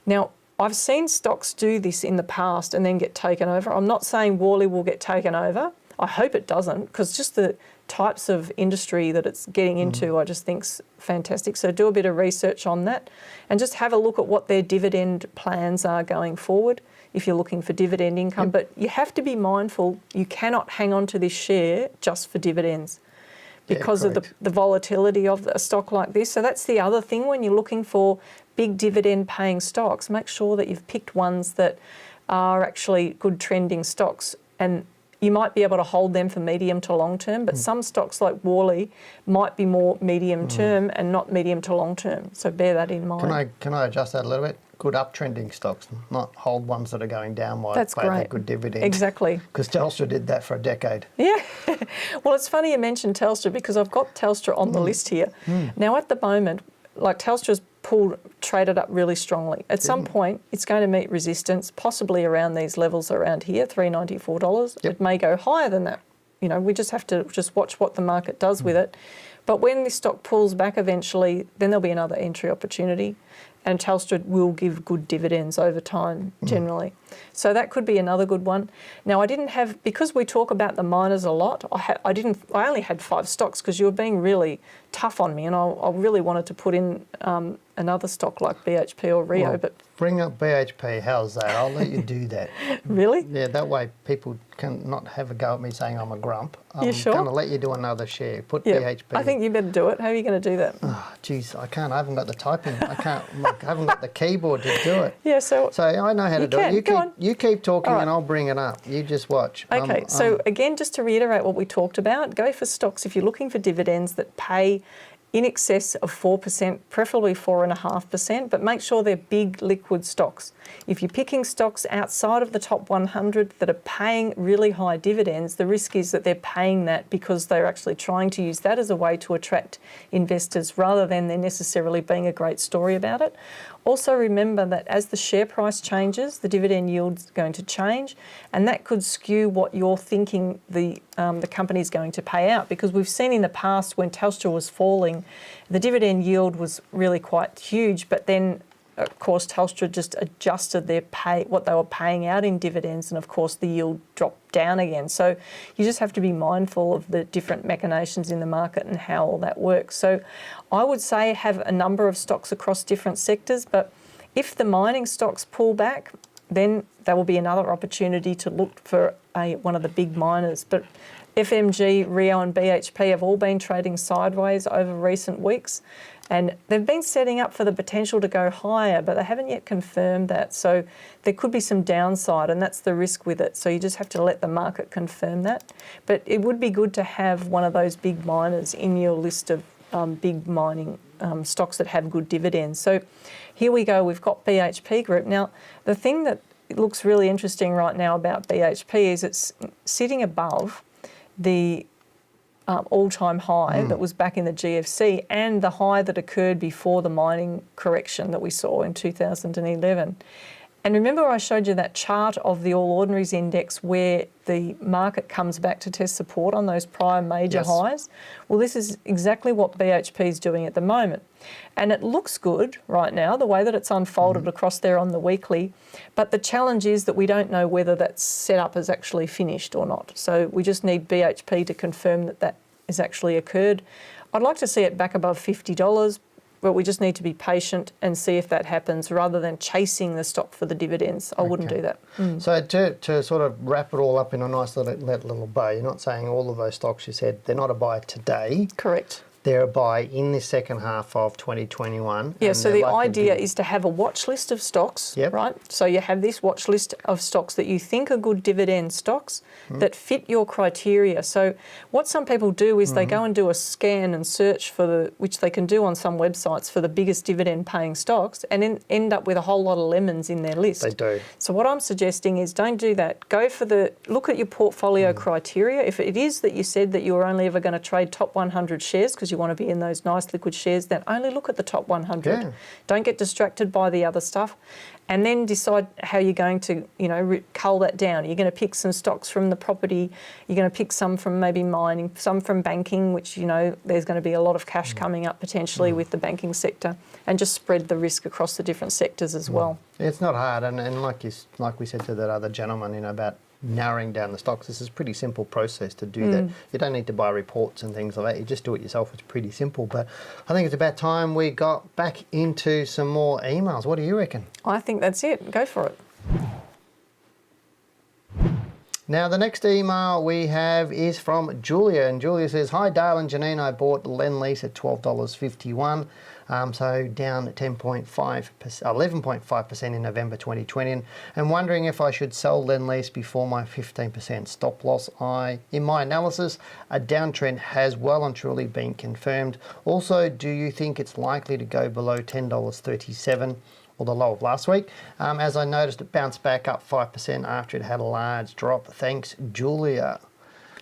Now, I've seen stocks do this in the past and then get taken over. I'm not saying Worley will get taken over. I hope it doesn't, because just the types of industry that it's getting into, I just think's fantastic. So do a bit of research on that and just have a look at what their dividend plans are going forward if you're looking for dividend income. But you have to be mindful, you cannot hang on to this share just for dividends because of the volatility of a stock like this. So that's the other thing when you're looking for big dividend paying stocks, make sure that you've picked ones that are actually good trending stocks, and you might be able to hold them for medium to long term, but some stocks like Worley might be more medium term and not medium to long term. So bear that in mind. Can I adjust that a little bit? Good uptrending stocks, not hold ones that are going down while That's pay great. good dividend. Exactly. Because Telstra did that for a decade. Yeah. Well, it's funny you mentioned Telstra because I've got Telstra on the list here. Now, at the moment, like Telstra's traded up really strongly. At some point, it's going to meet resistance, possibly around these levels around here, $394. It may go higher than that. You know, we just have to just watch what the market does with it. But when this stock pulls back eventually, then there'll be another entry opportunity. And Telstra will give good dividends over time, generally. So that could be another good one. Now, I didn't have, because we talk about the miners a lot, I only had 5 stocks because you were being really tough on me, and I really wanted to put in another stock like BHP or Rio. Well, but bring up BHP, how's that? I'll let you do that. Really? Yeah, that way people can not have a go at me saying I'm a grump. You sure? I'm going to let you do another share. Put Yeah, BHP. I think you better do it. How are you going to do that? Oh, geez, I can't. I haven't got the typing. I haven't got the keyboard to do it. Yeah, so I know how to do it. You keep talking and I'll bring it up. You just watch. Okay, so again, just to reiterate what we talked about, go for stocks if you're looking for dividends that pay in excess of 4%, preferably 4.5%, but make sure they're big liquid stocks. If you're picking stocks outside of the top 100 that are paying really high dividends, the risk is that they're paying that because they're actually trying to use that as a way to attract investors rather than there necessarily being a great story about it. Also remember that as the share price changes, the dividend yield's going to change, and that could skew what you're thinking the company's going to pay out, because we've seen in the past when Telstra was falling, the dividend yield was really quite huge, but then of course Telstra just adjusted their what they were paying out in dividends, and of course the yield dropped down again. So you just have to be mindful of the different machinations in the market and how all that works. So I would say have a number of stocks across different sectors, but if the mining stocks pull back, then there will be another opportunity to look for one of the big miners. But FMG, Rio and BHP have all been trading sideways over recent weeks, and they've been setting up for the potential to go higher, but they haven't yet confirmed that. So there could be some downside, and that's the risk with it. So you just have to let the market confirm that. But it would be good to have one of those big miners in your list of big mining stocks that have good dividends. So here we go, we've got BHP Group. Now, the thing that looks really interesting right now about BHP is it's sitting above the all-time high that was back in the GFC and the high that occurred before the mining correction that we saw in 2011. And remember I showed you that chart of the All Ordinaries Index where the market comes back to test support on those prior major highs? Well, this is exactly what BHP is doing at the moment. And it looks good right now, the way that it's unfolded across there on the weekly, but the challenge is that we don't know whether that setup is actually finished or not. So we just need BHP to confirm that that has actually occurred. I'd like to see it back above $50, but we just need to be patient and see if that happens rather than chasing the stock for the dividends. I wouldn't do that. So to sort of wrap it all up in a nice little bow, you're not saying all of those stocks you said, they're not a buy today. Correct. They're a buy in the second half of 2021. Yeah, so the idea is to have a watch list of stocks, right? So you have this watch list of stocks that you think are good dividend stocks that fit your criteria. So what some people do is they go and do a scan and search for which they can do on some websites for the biggest dividend paying stocks and then end up with a whole lot of lemons in their list. They do. So what I'm suggesting is don't do that. Go for look at your portfolio criteria. If it is that you said that you were only ever going to trade top 100 shares because you want to be in those nice liquid shares, then only look at the top 100. Yeah. Don't get distracted by the other stuff. And then decide how you're going to, cull that down. You're going to pick some stocks from the property. You're going to pick some from maybe mining, some from banking, which, there's going to be a lot of cash coming up potentially with the banking sector, and just spread the risk across the different sectors as well. It's not hard, and like we said to that other gentleman, about narrowing down the stocks. This is a pretty simple process to do that. You don't need to buy reports and things like that. You just do it yourself. It's pretty simple. But I think it's about time we got back into some more emails. What do you reckon? I think that's it. Go for it. Now, the next email we have is from Julia, and Julia says, "Hi Dale and Janine, I bought Lendlease at $12.51, so down 11.5% in November 2020, and wondering if I should sell Lendlease before my 15% stop loss. In my analysis, a downtrend has well and truly been confirmed. Also, do you think it's likely to go below $10.37? Or the low of last week, as I noticed it bounced back up 5% after it had a large drop. Thanks, Julia."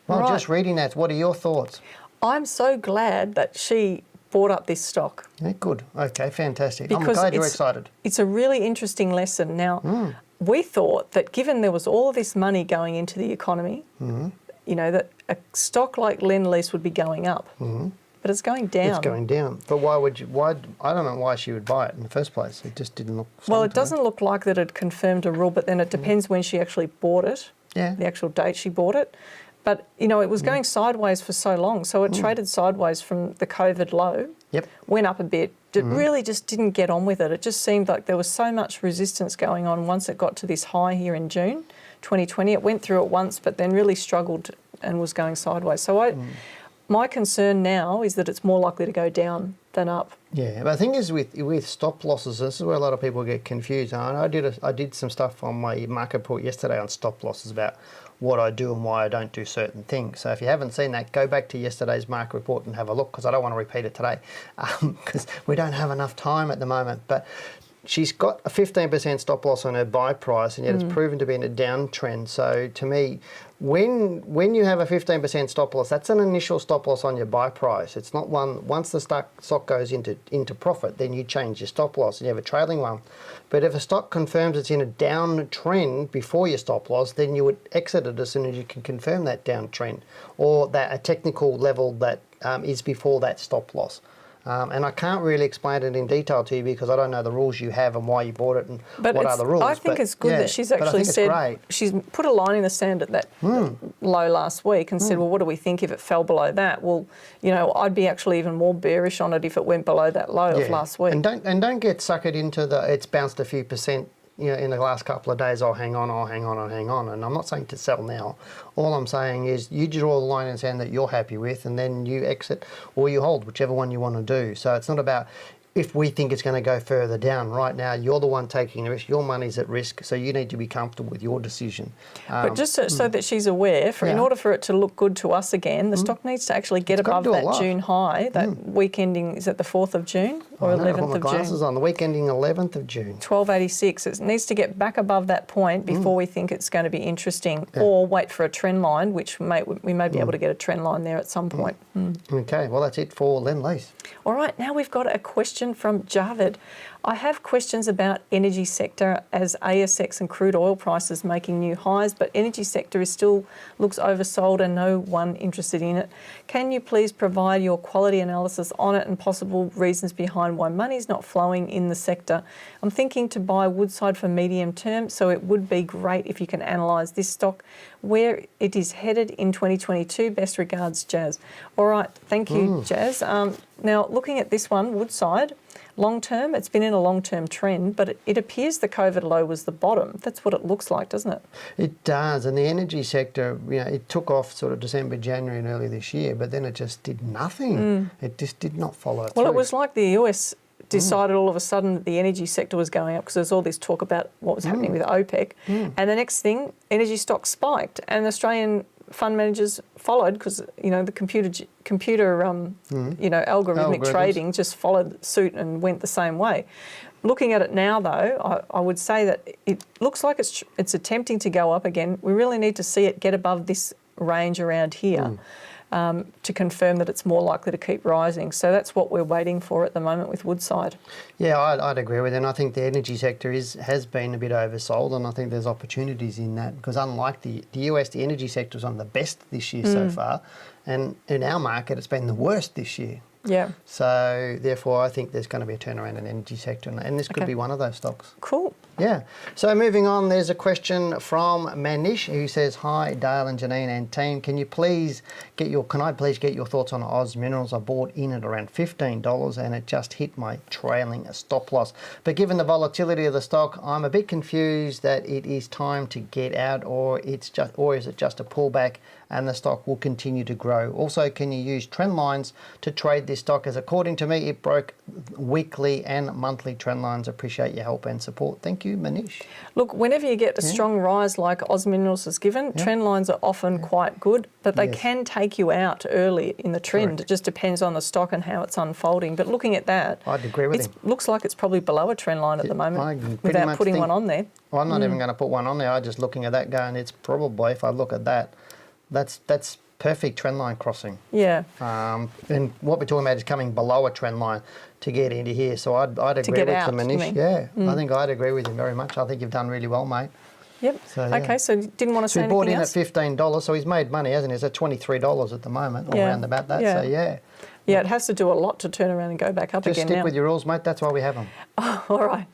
Well, Right. just reading that, what are your thoughts? I'm so glad that she bought up this stock. Yeah, good. Okay, fantastic. I'm Because glad you're excited. It's a really interesting lesson. Now, we thought that given there was all of this money going into the economy, you know, that a stock like Lendlease would be going up. But it's going down. It's going down. But why would you? Why? I don't know why she would buy it in the first place. It just didn't look. Well, it doesn't look like that it confirmed a rule, but then it depends when she actually bought it. Yeah. The actual date she bought it. But, you know, it was going sideways for so long. So it traded sideways from the COVID low. Yep. Went up a bit. It really just didn't get on with it. It just seemed like there was so much resistance going on once it got to this high here in June 2020. It went through it once, but then really struggled and was going sideways. So my concern now is that it's more likely to go down than up. Yeah, but the thing is with stop losses, this is where a lot of people get confused. And I did some stuff on my market report yesterday on stop losses about what I do and why I don't do certain things. So if you haven't seen that, go back to yesterday's market report and have a look, because I don't want to repeat it today because we don't have enough time at the moment. But she's got a 15% stop loss on her buy price, and yet it's proven to be in a downtrend. So to me, when you have a 15% stop loss, that's an initial stop loss on your buy price. It's not one, once the stock goes into profit, then you change your stop loss and you have a trailing one. But if a stock confirms it's in a downtrend before your stop loss, then you would exit it as soon as you can confirm that downtrend, or that a technical level that is before that stop loss. And I can't really explain it in detail to you because I don't know the rules you have and why you bought it and what are the rules. I think it's good that she's actually said, she's put a line in the sand at that low last week and said, well, what do we think if it fell below that? Well, you know, I'd be actually even more bearish on it if it went below that low of last week. And don't get suckered into it's bounced a few percent. You know, in the last couple of days, I'll hang on. And I'm not saying to sell now. All I'm saying is you draw the line in the sand that you're happy with, and then you exit or you hold, whichever one you want to do. So it's not about if we think it's going to go further down. Right now, you're the one taking the risk. Your money's at risk, so you need to be comfortable with your decision. But just so that she's aware, in order for it to look good to us again, the stock needs to actually get above that June high, that week ending, is it the 4th of June or 11th of June? I've got my glasses on, the week ending 11th of June. 1286. It needs to get back above that point before we think it's going to be interesting, or wait for a trend line, which we may be able to get a trend line there at some point. Okay, well, that's it for Lendlease. All right, now we've got a question from Javed. I have questions about energy sector as ASX and crude oil prices making new highs, but energy sector is still looks oversold and no one interested in it. Can you please provide your quality analysis on it and possible reasons behind why money is not flowing in the sector? I'm thinking to buy Woodside for medium term, so it would be great if you can analyse this stock, where it is headed in 2022. Best regards, Jazz. All right, thank you, Jazz. Now, looking at this one, Woodside, long term, it's been in a long-term trend, but it appears the COVID low was the bottom. That's what it looks like, doesn't it? It does, and the energy sector, you know, it took off sort of December, January and early this year, but then it just did nothing. It just did not follow through. Well, it was like the US decided all of a sudden that the energy sector was going up because there's all this talk about what was happening with OPEC. And the next thing, energy stocks spiked, and the Australian fund managers followed because, you know, the computer you know, algorithmic trading just followed suit and went the same way. Looking at it now, though, I would say that it looks like it's attempting to go up again. We really need to see it get above this range around here to confirm that it's more likely to keep rising. So that's what we're waiting for at the moment with Woodside. Yeah, I'd agree with it. And I think the energy sector has been a bit oversold, and I think there's opportunities in that because unlike the US, the energy sector is on the best this year so far, and in our market, it's been the worst this year. Yeah. So therefore, I think there's going to be a turnaround in the energy sector, and this could be one of those stocks. Cool. Yeah. So moving on, there's a question from Manish who says, "Hi Dale and Janine and team, can I please get your thoughts on Oz Minerals? I bought in at around $15 and it just hit my trailing stop loss. But given the volatility of the stock, I'm a bit confused that it is time to get out, or is it just a pullback and the stock will continue to grow? Also, can you use trend lines to trade this stock, as according to me it broke weekly and monthly trend lines? Appreciate your help and support. Thank you, Manish." Look, whenever you get a strong rise like Oz Minerals has given, trend lines are often quite good, but they can take you out early in the trend. Correct. It just depends on the stock and how it's unfolding. But looking at that, I'd agree with him. Looks like it's probably below a trend line at the moment without putting one on there. Well, I'm not even going to put one on there. I'm just looking at that going, it's probably, if I look at that, that's perfect trend line crossing. Yeah. And what we're talking about is coming below a trend line to get into here. So I'd agree with out, the Manish. Yeah, I think I'd agree with him very much. I think you've done really well, mate. Yep. So, yeah. Okay, so didn't want to say he bought anything in else? at $15, so he's made money, hasn't he? He's at $23 at the moment, or around about that. Yeah. So yeah. Yeah, it has to do a lot to turn around and go back up Just again stick now. with your rules, mate. That's why we have them. Oh, all right.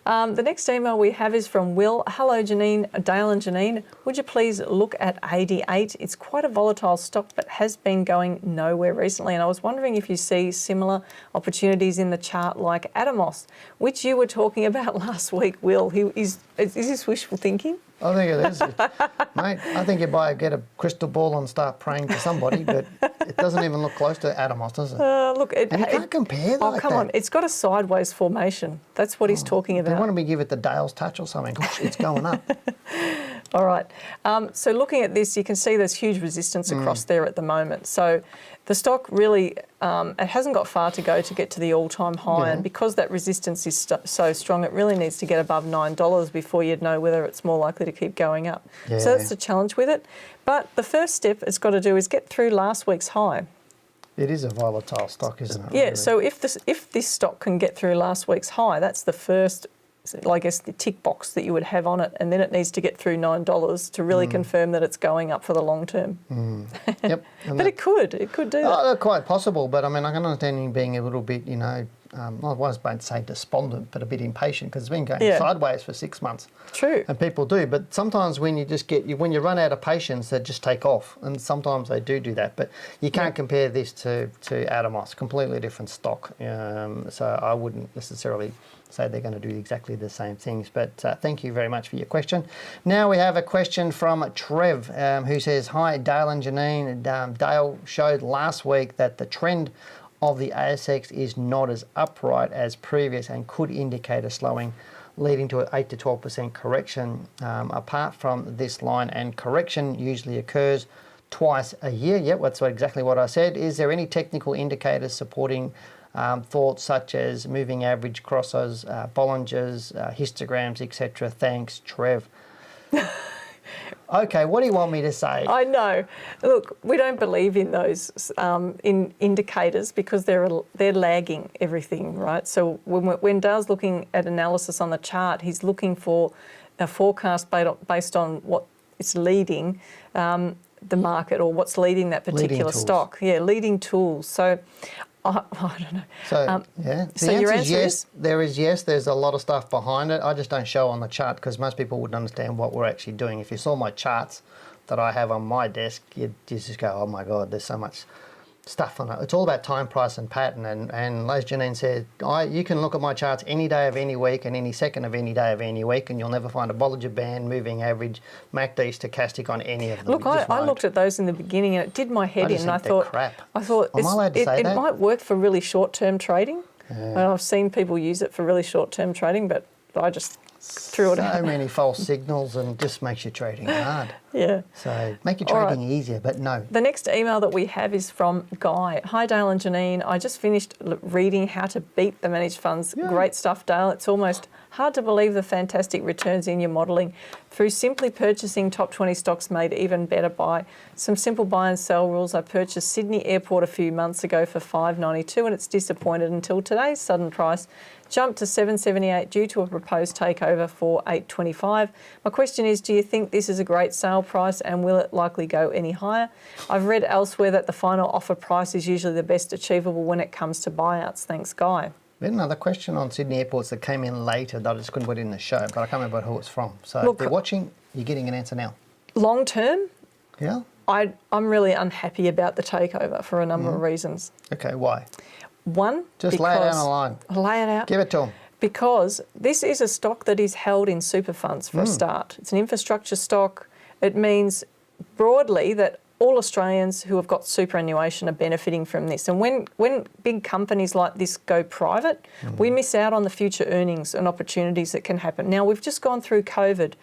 The next email we have is from Will. "Hello, Janine, Dale and Janine. Would you please look at 88? It's quite a volatile stock, but has been going nowhere recently. And I was wondering if you see similar opportunities in the chart like Atomos, which you were talking about last week, Will. Is this wishful thinking?" I think it is. Mate, I think you get a crystal ball and start praying to somebody, but it doesn't even look close to Atomos, does it? Look, And you can't compare that. Oh, come on. It's got a sideways formation. That's what he's talking about. They want me to give it the Dale's touch or something. It's going up. All right. So looking at this, you can see there's huge resistance across there at the moment. So the stock really, it hasn't got far to go to get to the all-time high. And because that resistance is so strong, it really needs to get above $9 before you'd know whether it's more likely to keep going up. Yeah. So that's the challenge with it. But the first step it's got to do is get through last week's high. It is a volatile stock, isn't it? Yeah, really? so if this stock can get through last week's high, that's the first, I guess, the tick box that you would have on it, and then it needs to get through $9 to really confirm that it's going up for the long term. Yep. But it could do that. Oh, quite possible, but I mean, I can understand him being a little bit, I won't say despondent, but a bit impatient, because it's been going sideways for 6 months. True. And people do, but sometimes when you run out of patience, they just take off, and sometimes they do that. But you can't compare this to Atomos, completely different stock. So I wouldn't necessarily say they're going to do exactly the same things. But thank you very much for your question. Now we have a question from Trev, who says, "Hi Dale and Janine. Dale showed last week that the trend of the ASX is not as upright as previous and could indicate a slowing, leading to an 8 to 12% correction. Apart from this line, and correction usually occurs twice a year." Yep, that's exactly what I said. "Is there any technical indicators supporting thoughts such as moving average crosses, Bollingers, histograms, etc.? Thanks, Trev." Okay, what do you want me to say? I know. Look, we don't believe in those in indicators because they're lagging everything, right? So when Dale's looking at analysis on the chart, he's looking for a forecast based on what is leading the market, or what's leading that particular stock. Yeah, leading tools. So I don't know. So, the your answer is yes? yes. There's a lot of stuff behind it. I just don't show on the chart because most people wouldn't understand what we're actually doing. If you saw my charts that I have on my desk, you'd just go, "Oh my God, there's so much stuff on it." It's all about time, price and pattern. And as Janine said, you can look at my charts any day of any week and any second of any day of any week, and you'll never find a Bollinger Band, moving average, MACD, stochastic on any of them. Look, I looked at those in the beginning and it did my head in, and I thought, crap. Am I allowed to say that? It might work for really short-term trading. And I've seen people use it for really short-term trading, but I just threw it out. So many false signals, and just makes your trading hard. Yeah. So make your trading easier, but no. The next email that we have is from Guy. "Hi Dale and Janine. I just finished reading How to Beat the Managed Funds. Yeah. Great stuff, Dale. It's almost hard to believe the fantastic returns in your modelling. Through simply purchasing top 20 stocks made even better by some simple buy and sell rules. I purchased Sydney Airport a few months ago for $5.92 and it's disappointed until today's sudden price jumped to $7.78 due to a proposed takeover for $8.25. My question is, do you think this is a great sale price and will it likely go any higher? I've read elsewhere that the final offer price is usually the best achievable when it comes to buyouts. Thanks, Guy." We had another question on Sydney airports that came in later that I just couldn't put in the show, but I can't remember who it's from. So Look, if you're watching, you're getting an answer now. Long term, Yeah? I'm really unhappy about the takeover for a number of reasons. Okay, why? One, Just lay it down the line. Lay it out. Give it to them. Because this is a stock that is held in super funds for a start. It's an infrastructure stock. It means broadly that all Australians who have got superannuation are benefiting from this. And when big companies like this go private, we miss out on the future earnings and opportunities that can happen. Now, we've just gone through COVID,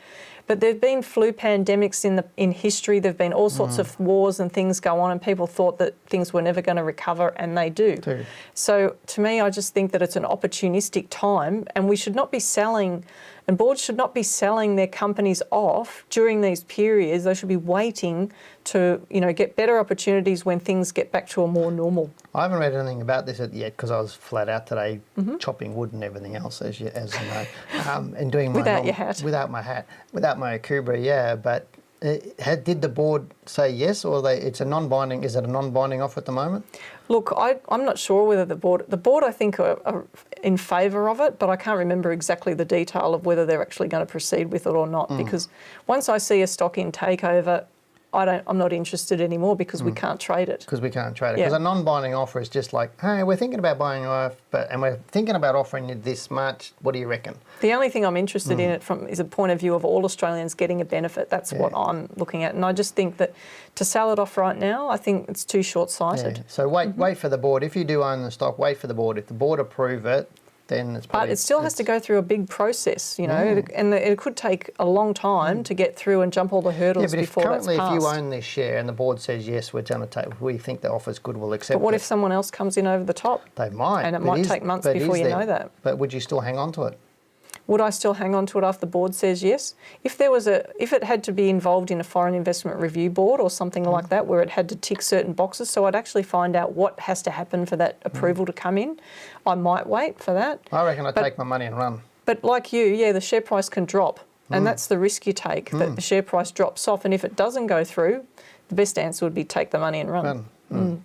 but there have been flu pandemics in history. There have been all sorts of wars and things go on, and people thought that things were never going to recover, and they do. So to me, I just think that it's an opportunistic time, and we should not be selling, and boards should not be selling their companies off during these periods. They should be waiting to, get better opportunities when things get back to a more normal. I haven't read anything about this yet because I was flat out today chopping wood and everything else, as you know, and doing my Without your hat. without my hat, without my Akubra, yeah. But did the board say yes, or it's a non-binding? Is it a non-binding offer at the moment? Look, I'm not sure whether the board I think are in favour of it, but I can't remember exactly the detail of whether they're actually going to proceed with it or not. Because once I see a stock in takeover, I'm not interested anymore because we can't trade it. Because we can't trade it. Because a non-binding offer is just like, hey, we're thinking about buying you off, and we're thinking about offering you this much. What do you reckon? The only thing I'm interested in it from is a point of view of all Australians getting a benefit. That's what I'm looking at. And I just think that to sell it off right now, I think it's too short-sighted. Yeah. So wait for the board. If you do own the stock, wait for the board. If the board approve it, then it's probably... But it still has to go through a big process, and it could take a long time to get through and jump all the hurdles before that's passed. Currently, if you own this share and the board says, yes, we're going to take, we think the offer's good, we'll accept it. But what if someone else comes in over the top? They might. And it might take months before you know that. But would you still hang on to it? Would I still hang on to it after the board says yes? If it had to be involved in a foreign investment review board or something like that, where it had to tick certain boxes, so I'd actually find out what has to happen for that approval to come in, I might wait for that. I reckon I'd take my money and run. But like you, the share price can drop, and that's the risk you take, that the share price drops off, and if it doesn't go through, the best answer would be take the money and run.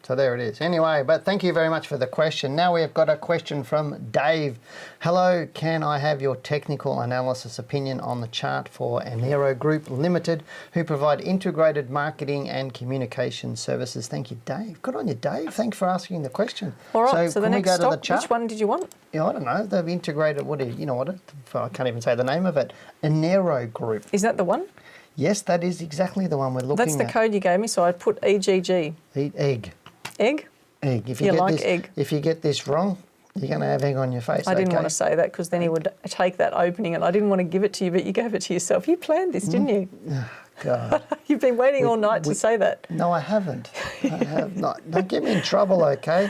So there it is. Anyway, but thank you very much for the question. Now we've got a question from Dave. Hello, can I have your technical analysis opinion on the chart for Enero Group Limited, who provide integrated marketing and communication services? Thank you, Dave. Good on you, Dave. Thanks for asking the question. All right, so the can we next go to stock, the chart? which one did you want? Yeah, I don't know. They've integrated, I can't even say the name of it. Enero Group. Is that the one? Yes, that is exactly the one we're looking at. That's the code you gave me, so I put EGG. Eat egg. Egg? Egg. If you like egg. If you get this wrong, you're going to have egg on your face. I didn't want to say that because then he would take that opening, and I didn't want to give it to you, but you gave it to yourself. You planned this, didn't you? God. You've been waiting all night to say that. No, I haven't. I have not. Don't get me in trouble, okay?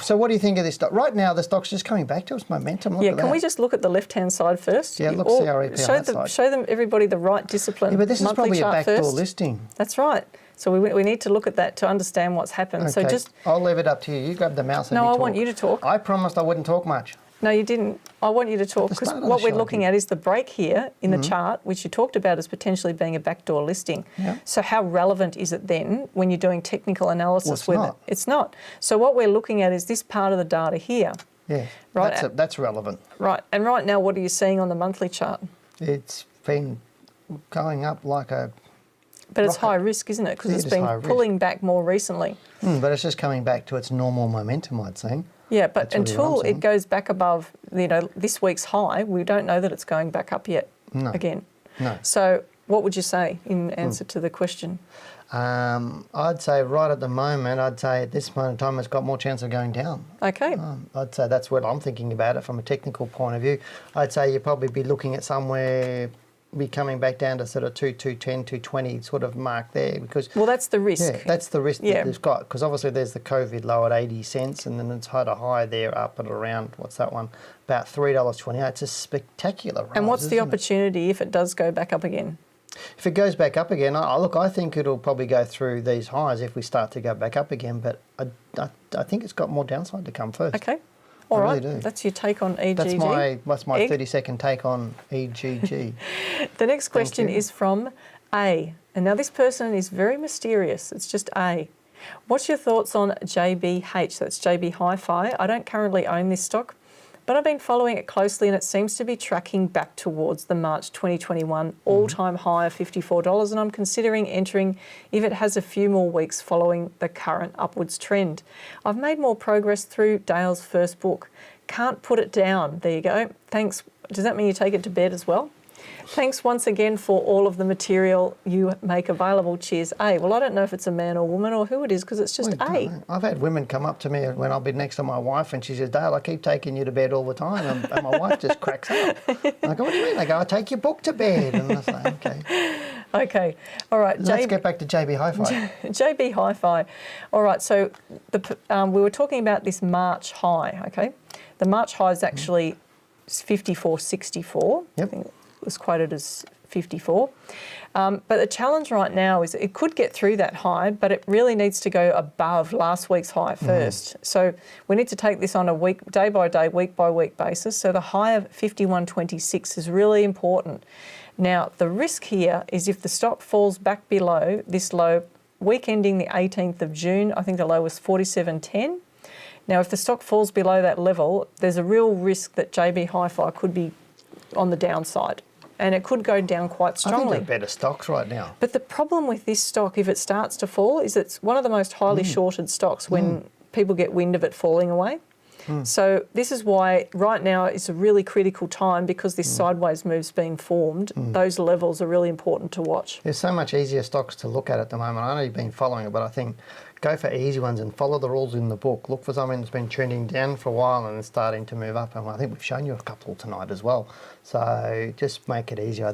So what do you think of this stock? Right now, the stock's just coming back to its momentum. Look at Can that. we just look at the left-hand side first? Yeah, look CREP on that side. Show them, everybody, the right discipline. Yeah, but this is probably a backdoor first. listing. That's right. So we need to look at that to understand what's happened. Okay. So just... I'll leave it up to you. You grab the mouse and No, you I talk. want you to talk. I promised I wouldn't talk much. No, you didn't. I want you to talk because start of the what we're show, looking at is the break here in the chart, which you talked about as potentially being a backdoor listing. Yeah. So how relevant is it then when you're doing technical analysis Well, with it? It's not. So what we're looking at is this part of the data here. Yeah, Right. that's relevant. Right. And right now, what are you seeing on the monthly chart? It's been going up like a... But it's high risk, isn't it? Because Yeah, it's it is high been risk. pulling back more recently. But it's just coming back to its normal momentum, I'd say. Yeah, but That's really what I'm until saying. it goes back above, this week's high, we don't know that it's going back up yet. Again. No. So what would you say in answer to the question? I'd say right at the moment, at this point in time, it's got more chance of going down. Okay. I'd say that's what I'm thinking about it from a technical point of view. I'd say you'd probably be looking at somewhere, be coming back down to sort of 210, 220 sort of mark there because... Well, that's the risk. Yeah, that's the risk that it's got because obviously there's the COVID low at 80 cents and then it's had a high there up at around, what's that one, about $3.28. It's a spectacular rise, And what's the isn't it? opportunity if it does go back up again? If it goes back up again, I think it'll probably go through these highs if we start to go back up again, but I think it's got more downside to come first. Okay. All I right. really do. That's your take on EGG. That's my Egg. 30-second take on EGG. The next question you. is from A. And now this person is very mysterious. It's just A. What's your thoughts on JBH? That's JB Hi-Fi. I don't currently own this stock. But I've been following it closely and it seems to be tracking back towards the March 2021 all-time high of $54, and I'm considering entering if it has a few more weeks following the current upwards trend. I've made more progress through Dale's first book. Can't put it down. There you go. Thanks. Does that mean you take it to bed as well? Thanks once again for all of the material you make available. Cheers, A. Well, I don't know if it's a man or woman or who it is because it's just A. I've had women come up to me when I've been next to my wife and she says, Dale, I keep taking you to bed all the time. And my wife just cracks up. I go, what do you mean? They go, I take your book to bed. And I say, okay. Okay. All right. Let's get back to JB Hi-Fi. JB Hi-Fi. All right. So we were talking about this March high, okay? The March high is actually 54.64. Yep. I think it was quoted as 54. But the challenge right now is it could get through that high, but it really needs to go above last week's high first. So we need to take this on a day by day, week by week basis. So the high of 51.26 is really important. Now, the risk here is if the stock falls back below this low, week ending the 18th of June, I think the low was 47.10. Now, if the stock falls below that level, there's a real risk that JB Hi-Fi could be on the downside and it could go down quite strongly. I think they're better stocks right now. But the problem with this stock, if it starts to fall, is it's one of the most highly shorted stocks when people get wind of it falling away. So this is why right now it's a really critical time because this sideways move's been formed. Those levels are really important to watch. There's so much easier stocks to look at the moment. I know you've been following it, but I think go for easy ones and follow the rules in the book. Look for something that's been trending down for a while and it's starting to move up. And I think we've shown you a couple tonight as well. So just make it easier.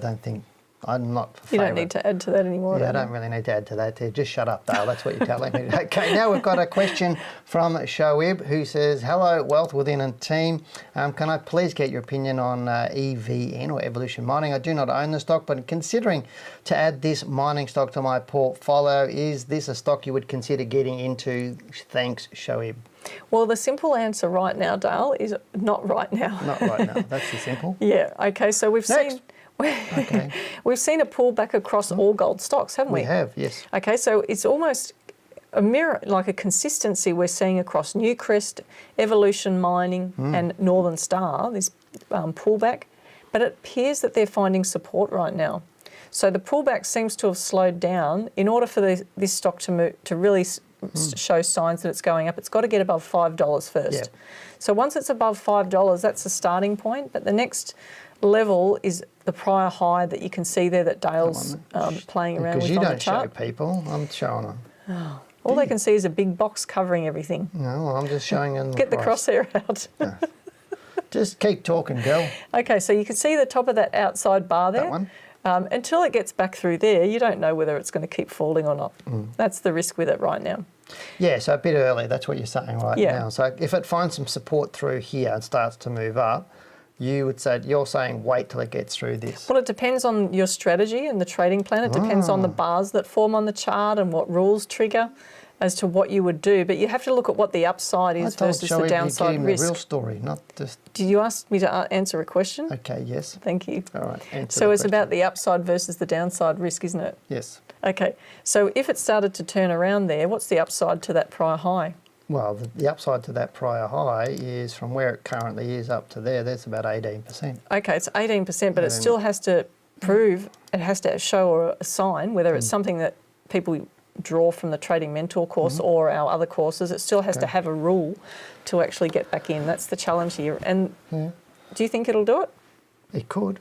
I'm not for You don't need to add to that anymore. Yeah, I don't really need to add to that. Just shut up, Dale. That's what you're telling me. Okay, now we've got a question from Shoaib who says, hello, Wealth Within a Team. Can I please get your opinion on EVN or Evolution Mining? I do not own the stock, but considering to add this mining stock to my portfolio, is this a stock you would consider getting into? Thanks, Shoaib. Well, the simple answer right now, Dale, is not right now. Not right now. That's the simple. Yeah, okay, so we've seen... Okay. We've seen a pullback across all gold stocks, haven't we? We have, yes. Okay, so it's almost a mirror, like a consistency we're seeing across Newcrest, Evolution Mining and Northern Star, this pullback. But it appears that they're finding support right now. So the pullback seems to have slowed down. In order for this stock to move, to really show signs that it's going up, it's got to get above $5 first. Yep. So once it's above $5, that's the starting point. But the next level is the prior high that you can see there that Dale's playing around with on the chart. Because you don't show people, I'm showing them. Oh, all they can see is a big box covering everything. No, well, I'm just showing them. Get the crosshair out. No. Just keep talking, girl. Okay, so you can see the top of that outside bar there. That one. Until it gets back through there, you don't know whether it's going to keep falling or not. That's the risk with it right now. Yeah, so a bit early, that's what you're saying right now. So if it finds some support through here and starts to move up, you're saying wait till it gets through this. Well, it depends on your strategy and the trading plan. It depends on the bars that form on the chart and what rules trigger as to what you would do. But you have to look at what the upside is versus the downside risk. The real story, not just... Did you ask me to answer a question? Okay, yes. Thank you. All right, so it's about the upside versus the downside risk, isn't it? Yes. Okay, so if it started to turn around there, what's the upside to that prior high? Well, the upside to that prior high is from where it currently is up to there, that's about 18%. Okay, it's 18%, but it still has to prove, it has to show a sign, whether it's something that people draw from the Trading Mentor course or our other courses, it still has to have a rule to actually get back in. That's the challenge here. And do you think it'll do it? It could.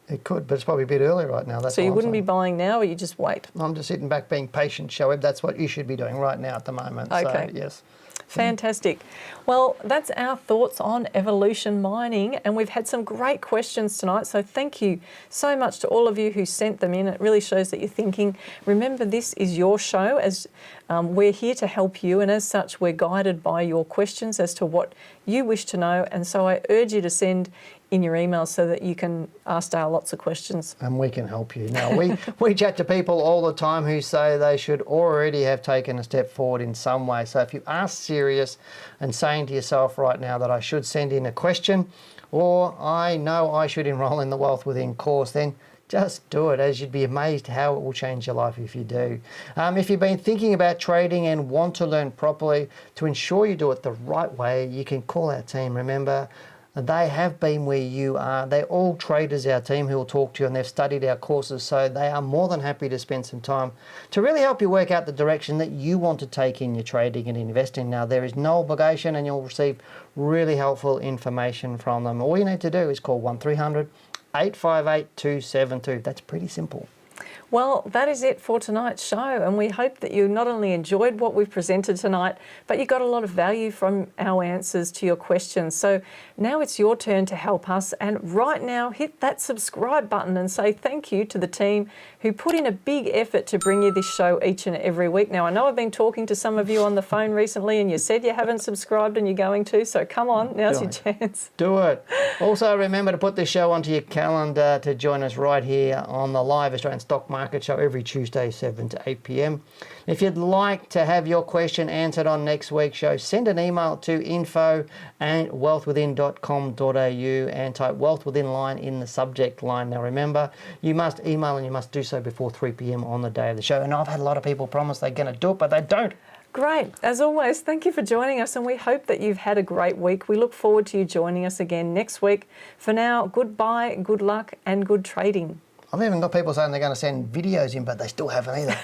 It could, but it's probably a bit early right now. That's so you wouldn't be buying now, or you just wait? I'm just sitting back being patient, Shoaib. That's what you should be doing right now at the moment. Okay. So, yes. Fantastic. Well, that's our thoughts on Evolution Mining, and we've had some great questions tonight, so thank you so much to all of you who sent them in. It really shows that you're thinking. Remember, this is your show, as we're here to help you, and as such, we're guided by your questions as to what you wish to know, and so I urge you to send in your emails so that you can ask Dale lots of questions. And we can help you. Now, we chat to people all the time who say they should already have taken a step forward in some way. So if you are serious and saying to yourself right now that I should send in a question, or I know I should enrol in the Wealth Within course, then just do it, as you'd be amazed how it will change your life if you do. If you've been thinking about trading and want to learn properly to ensure you do it the right way, you can call our team. Remember, They have been where you are. They're all traders, our team, who will talk to you, and they've studied our courses, so they are more than happy to spend some time to really help you work out the direction that you want to take in your trading and investing. Now, there is no obligation, and you'll receive really helpful information from them. All you need to do is call 1300 858 272. That's pretty simple. Well, that is it for tonight's show, and we hope that you not only enjoyed what we've presented tonight, but you got a lot of value from our answers to your questions. So now it's your turn to help us, and right now hit that subscribe button and say thank you to the team who put in a big effort to bring you this show each and every week. Now, I know I've been talking to some of you on the phone recently, and you said you haven't subscribed and you're going to, so come on, now's your chance. Do it. Also, remember to put this show onto your calendar to join us right here on the live Australian Stock Market Show every Tuesday, 7 to 8 p.m. If you'd like to have your question answered on next week's show, send an email to info@wealthwithin.com.au and type Wealth Within line in the subject line. Now remember, you must email, and you must do so before 3 p.m. on the day of the show. And I've had a lot of people promise they're going to do it, but they don't. Great. As always, thank you for joining us, and we hope that you've had a great week. We look forward to you joining us again next week. For now, goodbye, good luck, and good trading. I've even got people saying they're going to send videos in, but they still haven't either.